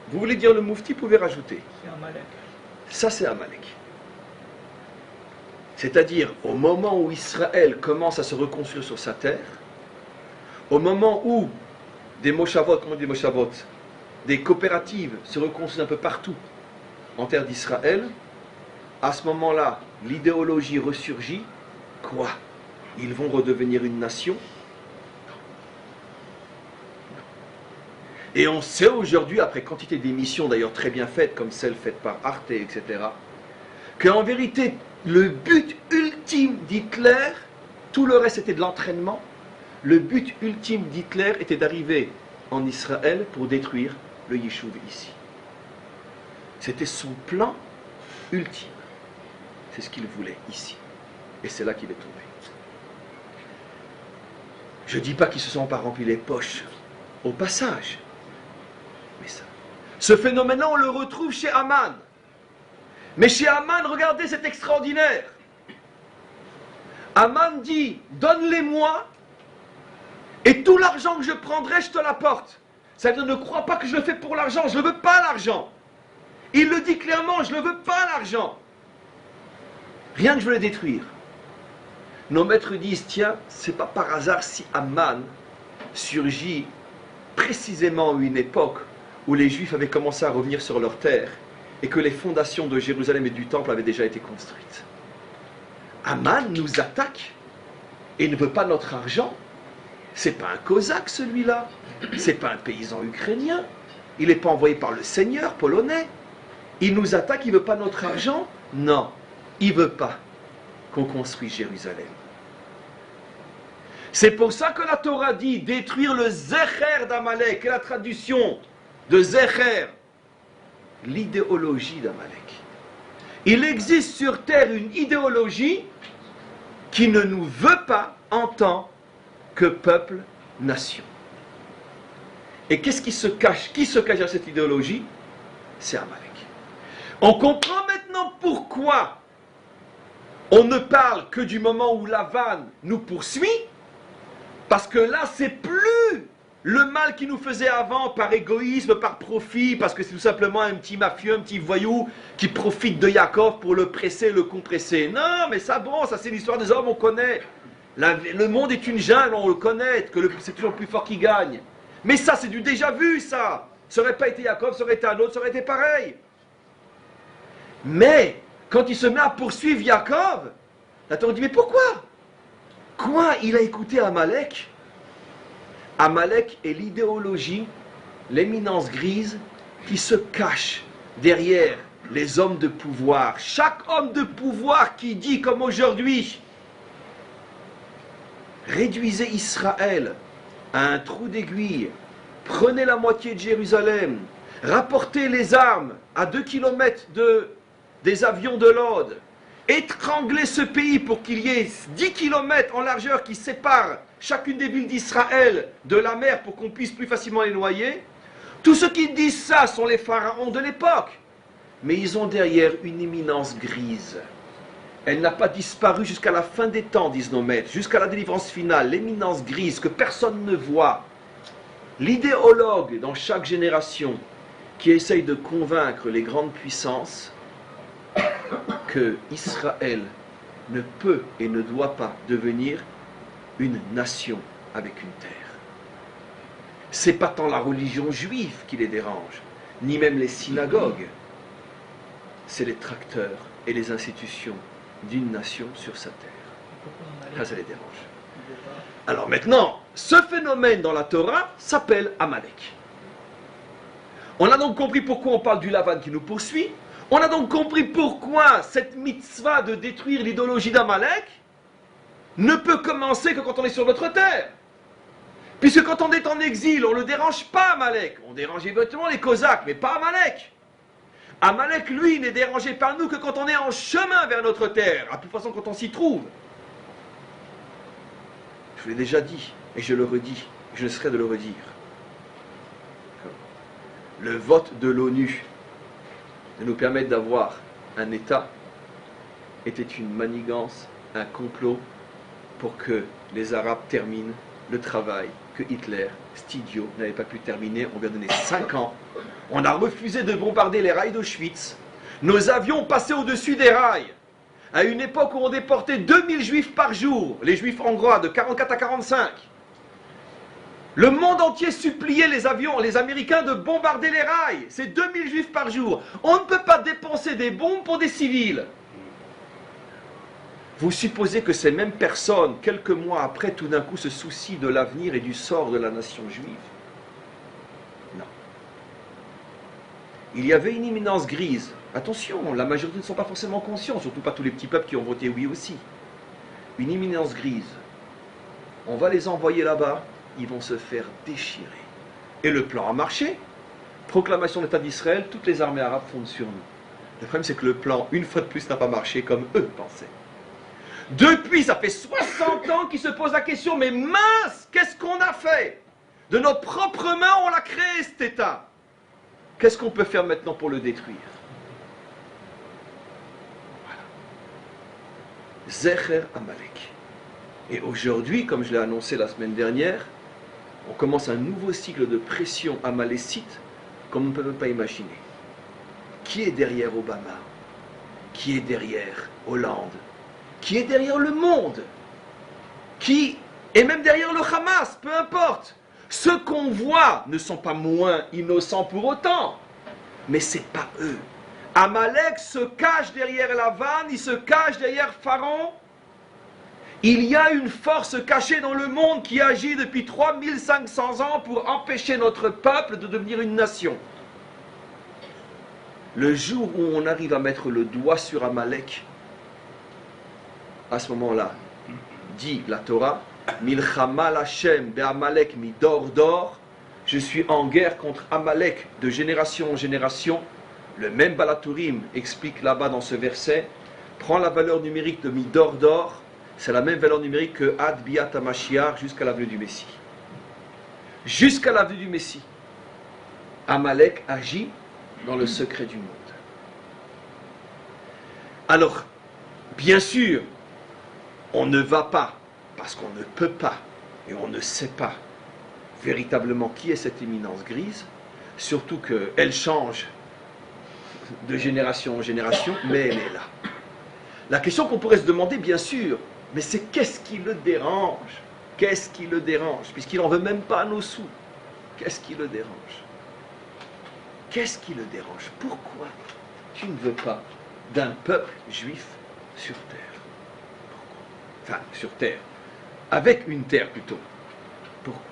Vous voulez dire le Moufti, vous pouvez rajouter. C'est Amalek. Ça, c'est Amalek. C'est-à-dire, au moment où Israël commence à se reconstruire sur sa terre, au moment où des moshavot, comment on dit des moshavot, des coopératives se reconstruisent un peu partout en terre d'Israël, à ce moment-là, l'idéologie ressurgit. Quoi? Ils vont redevenir une nation? Et on sait aujourd'hui, après quantité d'émissions d'ailleurs très bien faites, comme celle faite par Arte, etc., qu'en vérité, le but ultime d'Hitler, tout le reste était de l'entraînement, le but ultime d'Hitler était d'arriver en Israël pour détruire le Yishuv ici. C'était son plan ultime. C'est ce qu'il voulait ici. Et c'est là qu'il est tombé. Je ne dis pas qu'ils ne se sont pas remplis les poches au passage. Mais ça. Ce phénomène-là, on le retrouve chez Aman. Mais chez Aman, regardez, c'est extraordinaire. Aman dit, donne-les-moi, et tout l'argent que je prendrai, je te l'apporte. C'est-à-dire, ne crois pas que je le fais pour l'argent, je ne veux pas l'argent. Il le dit clairement, je ne veux pas l'argent. Rien que je veux le détruire. Nos maîtres disent, tiens, c'est pas par hasard si Aman surgit précisément à une époque où les Juifs avaient commencé à revenir sur leur terre et que les fondations de Jérusalem et du Temple avaient déjà été construites. Aman nous attaque et ne veut pas notre argent. C'est pas un Cosaque celui-là, c'est pas un paysan ukrainien, il n'est pas envoyé par le Seigneur polonais. Il nous attaque, il ne veut pas notre argent? Non, il ne veut pas qu'on construise Jérusalem. C'est pour ça que la Torah dit détruire le Zecher d'Amalek. Quelle est la traduction de Zecher? L'idéologie d'Amalek. Il existe sur terre une idéologie qui ne nous veut pas en tant que peuple, nation. Et qu'est-ce qui se cache? Qui se cache dans cette idéologie? C'est Amalek. On comprend maintenant pourquoi on ne parle que du moment où Lavan nous poursuit, parce que là, c'est plus le mal qu'il nous faisait avant par égoïsme, par profit, parce que c'est tout simplement un petit mafieux, un petit voyou qui profite de Yaakov pour le presser, le compresser. Non, mais ça, bon, ça c'est l'histoire des hommes, on connaît. Le monde est une jungle, on le connaît, que c'est toujours le plus fort qui gagne. Mais ça, c'est du déjà vu, ça. Ça n'aurait pas été Yaakov, ça aurait été un autre, ça aurait été pareil. Mais, quand il se met à poursuivre Yaakov, la Torah dit, mais pourquoi? Quoi? Il a écouté Amalek? Amalek est l'idéologie, l'éminence grise qui se cache derrière les hommes de pouvoir. Chaque homme de pouvoir qui dit, comme aujourd'hui, réduisez Israël à un trou d'aiguille, prenez la moitié de Jérusalem, rapportez les armes à 2 km des avions de l'Aude, étranglez ce pays pour qu'il y ait 10 km en largeur qui séparent chacune des villes d'Israël de la mer pour qu'on puisse plus facilement les noyer. Tous ceux qui disent ça sont les pharaons de l'époque. Mais ils ont derrière une éminence grise. Elle n'a pas disparu jusqu'à la fin des temps, disent nos maîtres, jusqu'à la délivrance finale, l'éminence grise que personne ne voit. L'idéologue dans chaque génération qui essaye de convaincre les grandes puissances que Israël ne peut et ne doit pas devenir une nation avec une terre. C'est pas tant la religion juive qui les dérange, ni même les synagogues. C'est les tracteurs et les institutions d'une nation sur sa terre. Ça les dérange. Alors maintenant, ce phénomène dans la Torah s'appelle Amalek. On a donc compris pourquoi on parle du Lavan qui nous poursuit. On a donc compris pourquoi cette mitzvah de détruire l'idéologie d'Amalek ne peut commencer que quand on est sur notre terre. Puisque quand on est en exil, on ne le dérange pas Amalek. On dérange éventuellement les Cosaques, mais pas Amalek. Amalek, lui, n'est dérangé par nous que quand on est en chemin vers notre terre. À toute façon, quand on s'y trouve. Je vous l'ai déjà dit, et je le redis, je ne cesserai de le redire. Le vote de l'ONU de nous permettre d'avoir un État était une manigance, un complot pour que les Arabes terminent le travail que Hitler, cet idiot, n'avait pas pu terminer. On lui a donné 5 ans. On a refusé de bombarder les rails d'Auschwitz. Nos avions passaient au-dessus des rails. À une époque où on déportait 2000 juifs par jour, les juifs hongrois de 44 à 45. Le monde entier suppliait les avions, les Américains de bombarder les rails. C'est 2000 juifs par jour. On ne peut pas dépenser des bombes pour des civils. Vous supposez que ces mêmes personnes, quelques mois après, tout d'un coup se soucient de l'avenir et du sort de la nation juive? Non. Il y avait une imminence grise. Attention, la majorité ne sont pas forcément conscients, surtout pas tous les petits peuples qui ont voté oui aussi. Une imminence grise. On va les envoyer là-bas. Ils vont se faire déchirer. Et le plan a marché. Proclamation d'État d'Israël, toutes les armées arabes fondent sur nous. Le problème, c'est que le plan, une fois de plus, n'a pas marché comme eux pensaient. Depuis, ça fait 60 ans qu'ils se posent la question, mais mince, qu'est-ce qu'on a fait? De nos propres mains, on l'a créé, cet État. Qu'est-ce qu'on peut faire maintenant pour le détruire? Voilà. Zecher Amalek. Et aujourd'hui, comme je l'ai annoncé la semaine dernière, on commence un nouveau cycle de pression amalécite comme on ne peut même pas imaginer. Qui est derrière Obama? Qui est derrière Hollande? Qui est derrière le monde? Qui est même derrière le Hamas? Peu importe. Ceux qu'on voit ne sont pas moins innocents pour autant. Mais ce n'est pas eux. Amalek se cache derrière la vanne, il se cache derrière Pharaon. Il y a une force cachée dans le monde qui agit depuis 3500 ans pour empêcher notre peuple de devenir une nation. Le jour où on arrive à mettre le doigt sur Amalek, à ce moment-là, dit la Torah, Milchama Hashem be'Amalek midor dor, je suis en guerre contre Amalek de génération en génération. Le même Balaturim explique là-bas dans ce verset, prend la valeur numérique de midor dor, c'est la même valeur numérique que Ad Biat HaMashiach jusqu'à la venue du Messie. Jusqu'à la venue du Messie, Amalek agit dans le secret du monde. Alors, bien sûr, on ne va pas, parce qu'on ne peut pas, et on ne sait pas véritablement qui est cette éminence grise, surtout qu'elle change de génération en génération, mais elle est là. La question qu'on pourrait se demander, bien sûr, mais c'est qu'est-ce qui le dérange? Qu'est-ce qui le dérange? Puisqu'il n'en veut même pas à nos sous. Qu'est-ce qui le dérange? Qu'est-ce qui le dérange? Pourquoi tu ne veux pas d'un peuple juif sur terre? Pourquoi? Enfin, sur terre. Avec une terre plutôt. Pourquoi?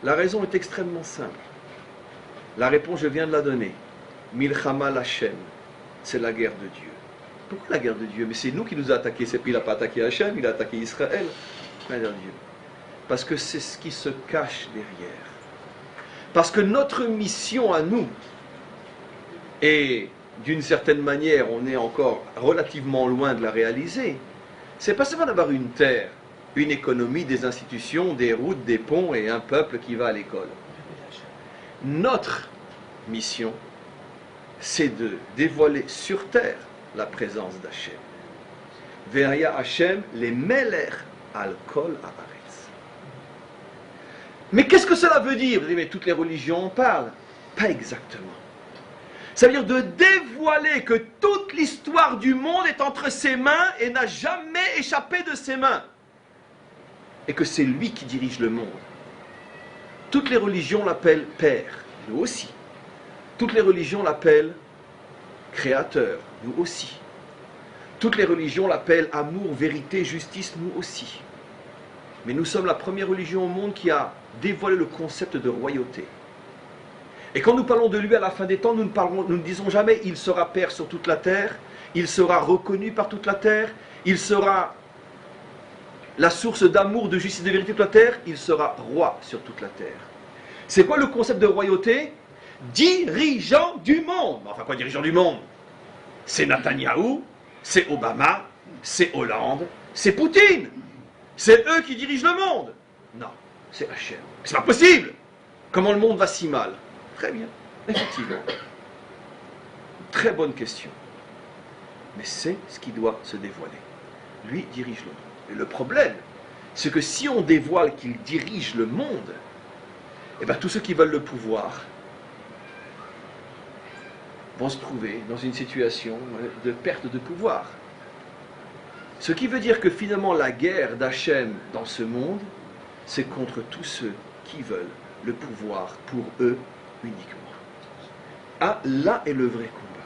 La raison est extrêmement simple. La réponse, je viens de la donner. Milchama Hashem, c'est la guerre de Dieu. Pourquoi la guerre de Dieu? Mais c'est nous qui nous a attaqués. C'est puis il n'a pas attaqué Hachem, il a attaqué Israël. La guerre de Dieu. Parce que c'est ce qui se cache derrière. Parce que notre mission à nous, et d'une certaine manière, on est encore relativement loin de la réaliser, c'est pas seulement d'avoir une terre, une économie, des institutions, des routes, des ponts et un peuple qui va à l'école. Notre mission, c'est de dévoiler sur terre la présence d'Hachem. Veria Hachem, les meler al kol haaretz. Mais qu'est-ce que cela veut dire? Vous dites, mais toutes les religions en parlent. Pas exactement. Ça veut dire de dévoiler que toute l'histoire du monde est entre ses mains et n'a jamais échappé de ses mains. Et que c'est lui qui dirige le monde. Toutes les religions l'appellent Père, nous aussi. Toutes les religions l'appellent Créateur, nous aussi. Toutes les religions l'appellent amour, vérité, justice, nous aussi. Mais nous sommes la première religion au monde qui a dévoilé le concept de royauté. Et quand nous parlons de lui à la fin des temps, nous ne disons jamais il sera Père sur toute la terre, il sera reconnu par toute la terre, il sera la source d'amour, de justice et de vérité de toute la terre, il sera roi sur toute la terre. C'est quoi le concept de royauté? Dirigeant du monde. Enfin quoi, dirigeant du monde? C'est Netanyahou, c'est Obama, c'est Hollande, c'est Poutine. C'est eux qui dirigent le monde. Non, c'est Hachem. C'est pas possible. Comment le monde va si mal? Très bien, effectivement. Très bonne question. Mais c'est ce qui doit se dévoiler. Lui dirige le monde. Et le problème, c'est que si on dévoile qu'il dirige le monde, eh bien tous ceux qui veulent le pouvoir vont se trouver dans une situation de perte de pouvoir. Ce qui veut dire que finalement la guerre d'Hachem dans ce monde, c'est contre tous ceux qui veulent le pouvoir pour eux uniquement. Ah, là est le vrai combat.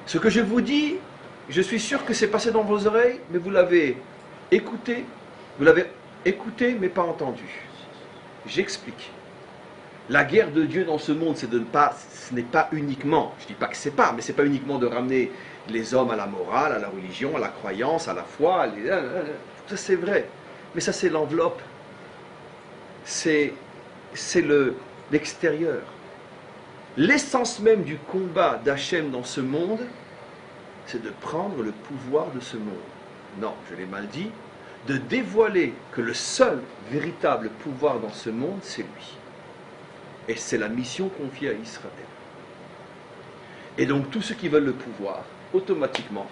Ce que je vous dis, je suis sûr que c'est passé dans vos oreilles, mais vous l'avez écouté mais pas entendu. J'explique. La guerre de Dieu dans ce monde, ce n'est pas uniquement, je ne dis pas que c'est pas, mais ce n'est pas uniquement de ramener les hommes à la morale, à la religion, à la croyance, à la foi, ça c'est vrai. Mais ça c'est l'enveloppe, c'est l'extérieur. L'essence même du combat d'Hachem dans ce monde, c'est de prendre le pouvoir de ce monde. Non, je l'ai mal dit, de dévoiler que le seul véritable pouvoir dans ce monde, c'est lui. Et c'est la mission confiée à Israël. Et donc tous ceux qui veulent le pouvoir, automatiquement.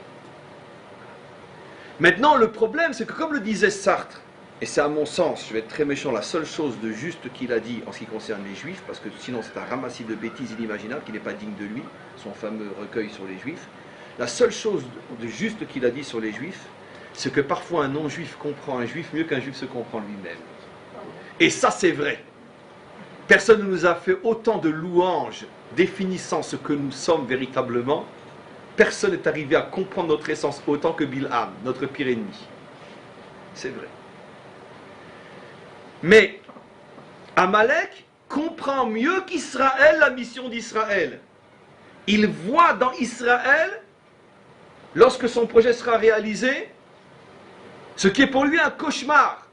Maintenant, le problème, c'est que comme le disait Sartre, et c'est à mon sens, je vais être très méchant, la seule chose de juste qu'il a dit en ce qui concerne les Juifs, parce que sinon c'est un ramassis de bêtises inimaginables qui n'est pas digne de lui, son fameux recueil sur les Juifs. La seule chose de juste qu'il a dit sur les Juifs, c'est que parfois un non-juif comprend un juif mieux qu'un juif se comprend lui-même. Et ça c'est vrai. Personne ne nous a fait autant de louanges définissant ce que nous sommes véritablement. Personne n'est arrivé à comprendre notre essence autant que Bilham, notre pire ennemi. C'est vrai. Mais Amalek comprend mieux qu'Israël la mission d'Israël. Il voit dans Israël, lorsque son projet sera réalisé, ce qui est pour lui un cauchemar.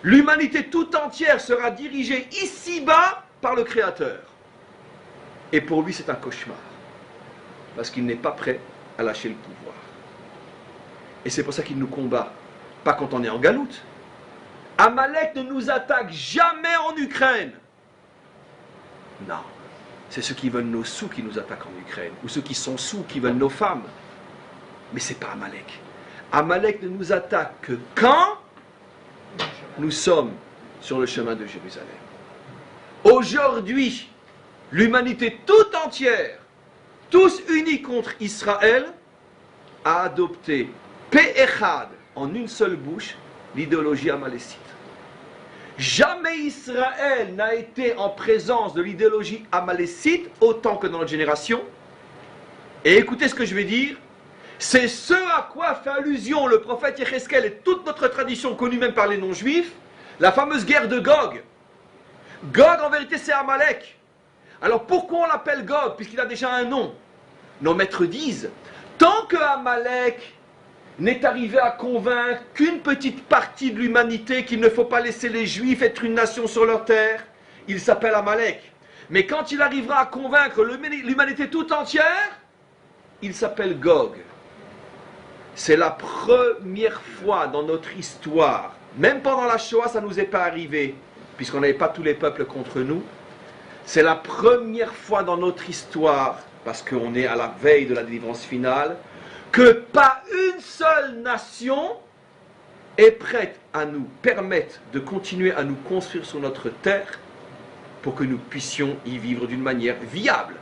L'humanité tout entière sera dirigée ici-bas par le Créateur. Et pour lui, c'est un cauchemar. Parce qu'il n'est pas prêt à lâcher le pouvoir. Et c'est pour ça qu'il nous combat. Pas quand on est en galoute. Amalek ne nous attaque jamais en Ukraine. Non. C'est ceux qui veulent nos sous qui nous attaquent en Ukraine. Ou ceux qui sont sous qui veulent nos femmes. Mais ce n'est pas Amalek. Amalek ne nous attaque que quand nous sommes sur le chemin de Jérusalem. Aujourd'hui, l'humanité tout entière, tous unis contre Israël, a adopté Pe-Echad, en une seule bouche, l'idéologie amalécite. Jamais Israël n'a été en présence de l'idéologie amalécite autant que dans notre génération. Et écoutez ce que je vais dire. C'est ce à quoi fait allusion le prophète Yecheskel et toute notre tradition connue même par les non-juifs, la fameuse guerre de Gog. Gog en vérité c'est Amalek. Alors pourquoi on l'appelle Gog puisqu'il a déjà un nom? Nos maîtres disent, tant que Amalek n'est arrivé à convaincre qu'une petite partie de l'humanité qu'il ne faut pas laisser les Juifs être une nation sur leur terre, il s'appelle Amalek. Mais quand il arrivera à convaincre l'humanité tout entière, il s'appelle Gog. C'est la première fois dans notre histoire, même pendant la Shoah ça ne nous est pas arrivé, puisqu'on n'avait pas tous les peuples contre nous, c'est la première fois dans notre histoire, parce qu'on est à la veille de la délivrance finale, que pas une seule nation est prête à nous permettre de continuer à nous construire sur notre terre pour que nous puissions y vivre d'une manière viable.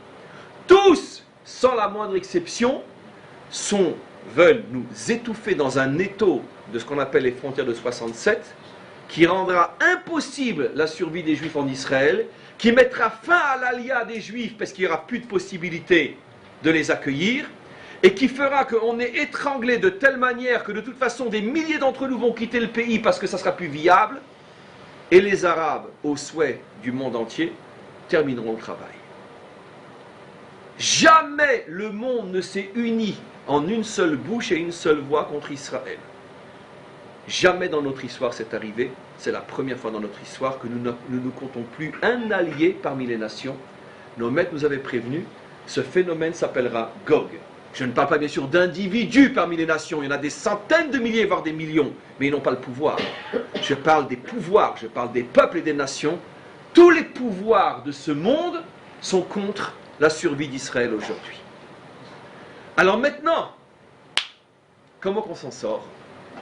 Tous, sans la moindre exception, veulent nous étouffer dans un étau de ce qu'on appelle les frontières de 67, qui rendra impossible la survie des Juifs en Israël, qui mettra fin à l'alia des Juifs parce qu'il n'y aura plus de possibilité de les accueillir, et qui fera qu'on est étranglé de telle manière que de toute façon des milliers d'entre nous vont quitter le pays parce que ça sera plus viable, et les Arabes, au souhait du monde entier, termineront le travail. Jamais le monde ne s'est uni en une seule bouche et une seule voix contre Israël. Jamais dans notre histoire c'est arrivé. C'est la première fois dans notre histoire que nous ne comptons plus un allié parmi les nations. Nos maîtres nous avaient prévenus, ce phénomène s'appellera Gog. Je ne parle pas bien sûr d'individus parmi les nations, il y en a des centaines de milliers, voire des millions, mais ils n'ont pas le pouvoir. Je parle des pouvoirs, je parle des peuples et des nations. Tous les pouvoirs de ce monde sont contre la survie d'Israël aujourd'hui. Alors maintenant, comment qu'on s'en sort?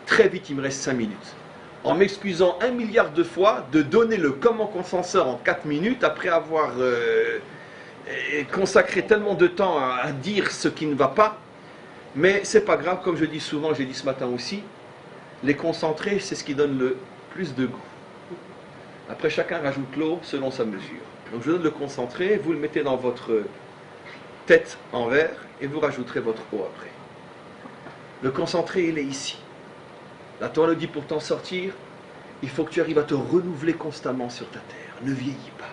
Très vite, il me reste 5 minutes. En m'excusant 1 milliard de fois de donner le comment qu'on s'en sort en 4 minutes après avoir consacré tellement de temps à dire ce qui ne va pas. Mais c'est pas grave, comme je dis souvent, j'ai dit ce matin aussi, les concentrés, c'est ce qui donne le plus de goût. Après, chacun rajoute l'eau selon sa mesure. Donc je donne le concentré, vous le mettez dans votre tête en verre et vous rajouterez votre eau après. Le concentré, il est ici. La Torah nous dit pour t'en sortir, il faut que tu arrives à te renouveler constamment sur ta terre. Ne vieillis pas.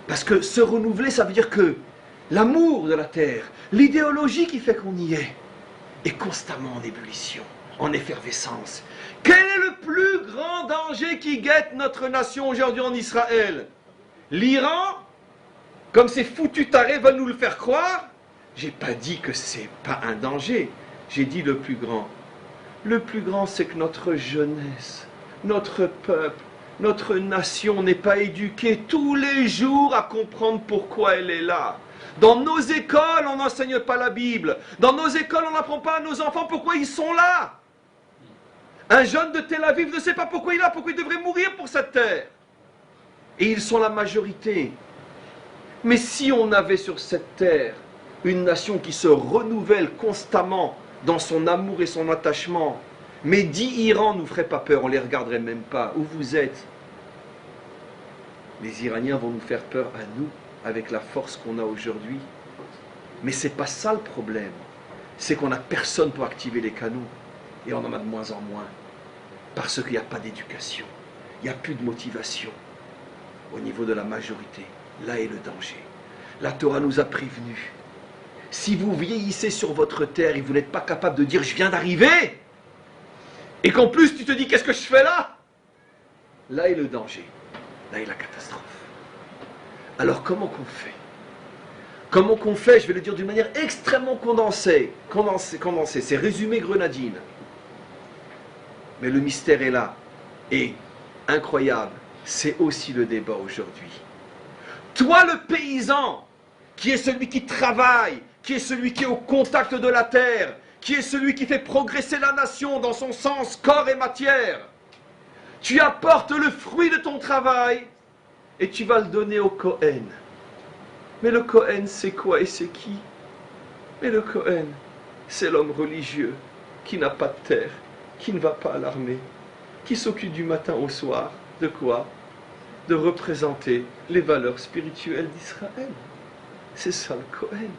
Parce que se renouveler, ça veut dire que l'amour de la terre, l'idéologie qui fait qu'on y est constamment en ébullition, en effervescence. Quel est le plus grand danger qui guette notre nation aujourd'hui en Israël? L'Iran, comme ces foutus tarés veulent nous le faire croire, j'ai pas dit que c'est pas un danger, j'ai dit le plus grand. Le plus grand, c'est que notre jeunesse, notre peuple, notre nation n'est pas éduquée tous les jours à comprendre pourquoi elle est là. Dans nos écoles, on n'enseigne pas la Bible. Dans nos écoles, on n'apprend pas à nos enfants pourquoi ils sont là. Un jeune de Tel Aviv ne sait pas pourquoi il est là, pourquoi il devrait mourir pour cette terre. Et ils sont la majorité. Mais si on avait sur cette terre une nation qui se renouvelle constamment dans son amour et son attachement, mais 10 Irans ne nous feraient pas peur, on ne les regarderait même pas. Où vous êtes? Les Iraniens vont nous faire peur à nous, avec la force qu'on a aujourd'hui. Mais ce n'est pas ça le problème. C'est qu'on n'a personne pour activer les canons. Et on en a de moins en moins. Parce qu'il n'y a pas d'éducation. Il n'y a plus de motivation. Au niveau de la majorité, là est le danger. La Torah nous a prévenus. Si vous vieillissez sur votre terre et vous n'êtes pas capable de dire « je viens d'arriver » et qu'en plus tu te dis « qu'est-ce que je fais là ?» Là est le danger. Là est la catastrophe. Alors comment qu'on fait? Comment qu'on fait? Je vais le dire d'une manière extrêmement condensée. C'est résumé grenadine. Mais le mystère est là. Et, incroyable, c'est aussi le débat aujourd'hui. Toi le paysan, qui est celui qui travaille, qui est celui qui est au contact de la terre, qui est celui qui fait progresser la nation dans son sens corps et matière, tu apportes le fruit de ton travail et tu vas le donner au Kohen. Mais le Kohen, c'est quoi et c'est qui? Mais le Kohen, c'est l'homme religieux qui n'a pas de terre, qui ne va pas à l'armée, qui s'occupe du matin au soir, de quoi? De représenter les valeurs spirituelles d'Israël. C'est ça le Kohen.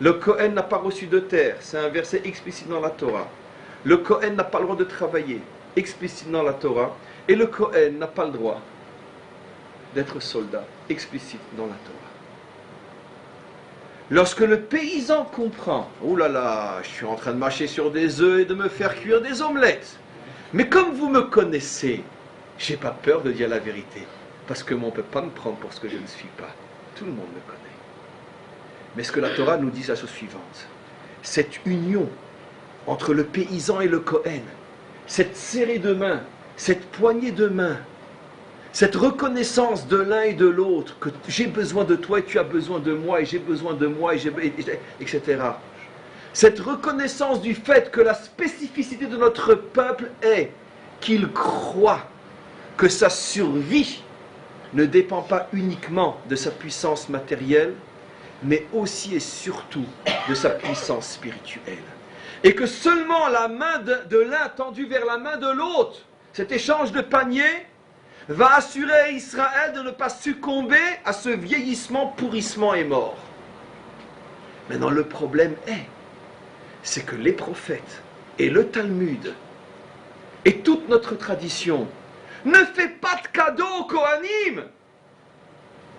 Le Kohen n'a pas reçu de terre, c'est un verset explicite dans la Torah. Le Kohen n'a pas le droit de travailler, explicite dans la Torah. Et le Kohen n'a pas le droit d'être soldat, explicite dans la Torah. Lorsque le paysan comprend, oh là là, je suis en train de marcher sur des œufs et de me faire cuire des omelettes. Mais comme vous me connaissez, j'ai pas peur de dire la vérité, parce que on ne peut pas me prendre pour ce que je ne suis pas. Tout le monde me connaît. Mais ce que la Torah nous dit, c'est la chose suivante. Cette union entre le paysan et le Kohen, cette serrée de main, cette poignée de main, cette reconnaissance de l'un et de l'autre, que j'ai besoin de toi et tu as besoin de moi, et j'ai besoin de moi, etc. Cette reconnaissance du fait que la spécificité de notre peuple est qu'il croit que sa survie ne dépend pas uniquement de sa puissance matérielle, mais aussi et surtout de sa puissance spirituelle. Et que seulement la main de l'un tendue vers la main de l'autre, cet échange de paniers, va assurer à Israël de ne pas succomber à ce vieillissement, pourrissement et mort. Maintenant, le problème c'est que les prophètes et le Talmud et toute notre tradition ne fait pas de cadeau aux Kohanim.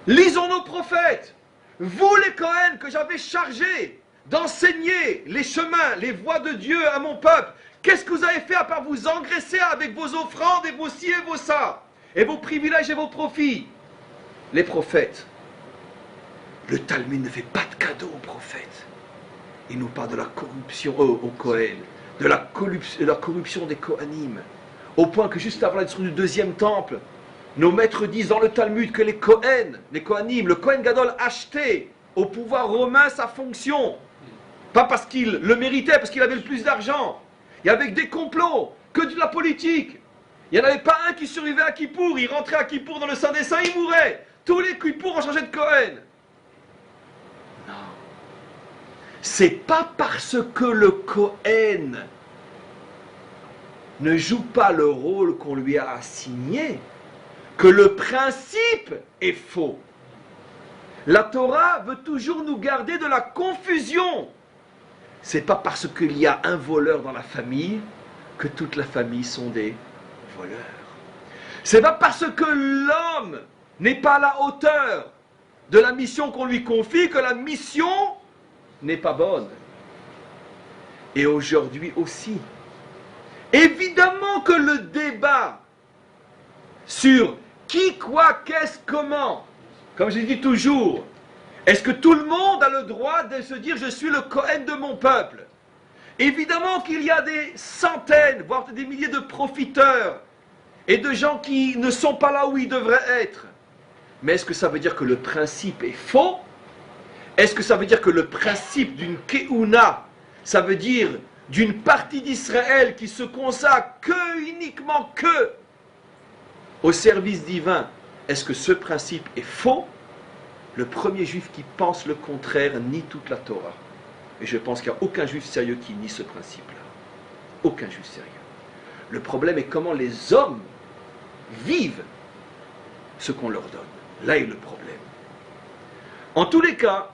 Lisons nos prophètes. Vous les Cohen que j'avais chargés d'enseigner les chemins, les voies de Dieu à mon peuple, qu'est-ce que vous avez fait à part vous engraisser avec vos offrandes et vos ci et vos ça, et vos privilèges et vos profits? Les prophètes. Le Talmud ne fait pas de cadeau aux prophètes. Il nous parle de la corruption au Cohen, de la corruption des Kohanim, au point que juste avant la destruction du deuxième temple, nos maîtres disent dans le Talmud que les Kohanim, le Kohen Gadol achetait au pouvoir romain sa fonction. Pas parce qu'il le méritait, parce qu'il avait le plus d'argent. Il y avait des complots, que de la politique. Il n'y en avait pas un qui survivait à Kippour. Il rentrait à Kippour dans le Saint des Saints, il mourait. Tous les Kippour ont changé de Kohen. Non. C'est pas parce que le Kohen ne joue pas le rôle qu'on lui a assigné que le principe est faux. La Torah veut toujours nous garder de la confusion. C'est pas parce qu'il y a un voleur dans la famille que toute la famille sont des voleurs. C'est pas parce que l'homme n'est pas à la hauteur de la mission qu'on lui confie que la mission n'est pas bonne. Et aujourd'hui aussi, évidemment que le débat sur qui, quoi, qu'est-ce, comment, comme je dis toujours, est-ce que tout le monde a le droit de se dire je suis le Kohen de mon peuple? Évidemment qu'il y a des centaines, voire des milliers de profiteurs et de gens qui ne sont pas là où ils devraient être. Mais est-ce que ça veut dire que le principe est faux? Est-ce que ça veut dire que le principe d'une Keuna, ça veut dire d'une partie d'Israël qui se consacre uniquement au service divin, est-ce que ce principe est faux? Le premier juif qui pense le contraire nie toute la Torah. Et je pense qu'il n'y a aucun juif sérieux qui nie ce principe-là. Aucun juif sérieux. Le problème est comment les hommes vivent ce qu'on leur donne. Là est le problème. En tous les cas,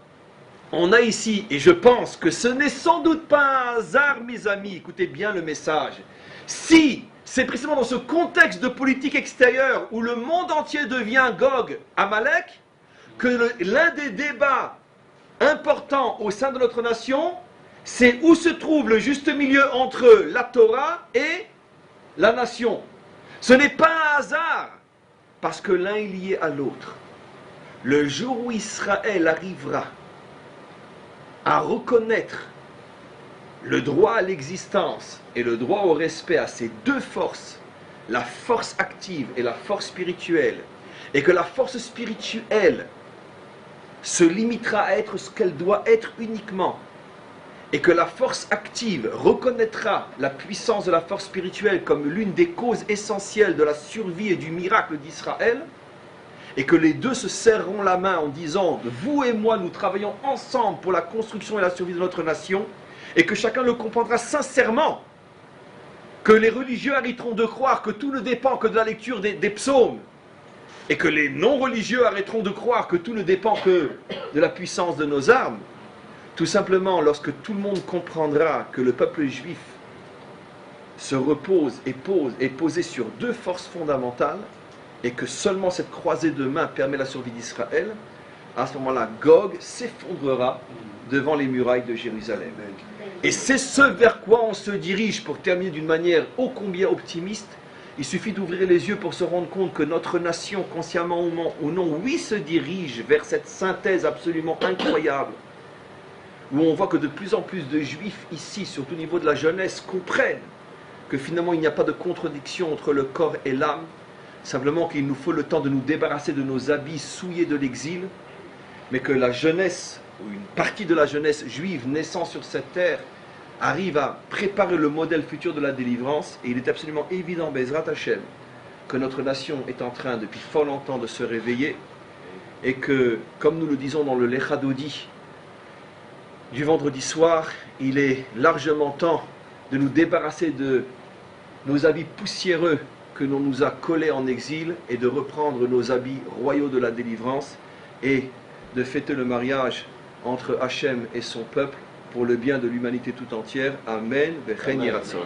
on a ici, et je pense que ce n'est sans doute pas un hasard, mes amis, écoutez bien le message. Si c'est précisément dans ce contexte de politique extérieure où le monde entier devient Gog, Amalek, que l'un des débats importants au sein de notre nation, c'est où se trouve le juste milieu entre la Torah et la nation. Ce n'est pas un hasard, parce que l'un est lié à l'autre. Le jour où Israël arrivera à reconnaître le droit à l'existence et le droit au respect à ces deux forces, la force active et la force spirituelle, et que la force spirituelle se limitera à être ce qu'elle doit être uniquement, et que la force active reconnaîtra la puissance de la force spirituelle comme l'une des causes essentielles de la survie et du miracle d'Israël, et que les deux se serreront la main en disant « Vous et moi, nous travaillons ensemble pour la construction et la survie de notre nation », et que chacun le comprendra sincèrement, que les religieux arrêteront de croire que tout ne dépend que de la lecture des psaumes, et que les non-religieux arrêteront de croire que tout ne dépend que de la puissance de nos armes, tout simplement lorsque tout le monde comprendra que le peuple juif se repose et est posé sur deux forces fondamentales, et que seulement cette croisée de mains permet la survie d'Israël, à ce moment-là, Gog s'effondrera devant les murailles de Jérusalem. Et c'est ce vers quoi on se dirige pour terminer d'une manière ô combien optimiste. Il suffit d'ouvrir les yeux pour se rendre compte que notre nation, consciemment ou non, oui, se dirige vers cette synthèse absolument incroyable, où on voit que de plus en plus de juifs ici, surtout au niveau de la jeunesse, comprennent que finalement il n'y a pas de contradiction entre le corps et l'âme, simplement qu'il nous faut le temps de nous débarrasser de nos habits souillés de l'exil, mais que la jeunesse, ou une partie de la jeunesse juive naissant sur cette terre, arrive à préparer le modèle futur de la délivrance. Et il est absolument évident, Bezrat Hashem, que notre nation est en train depuis fort longtemps de se réveiller, et que, comme nous le disons dans le Lecha Dodi du vendredi soir, il est largement temps de nous débarrasser de nos habits poussiéreux que l'on nous a collés en exil, et de reprendre nos habits royaux de la délivrance, et de fêter le mariage entre Hachem et son peuple pour le bien de l'humanité tout entière. Amen. V'chen Yiratzon.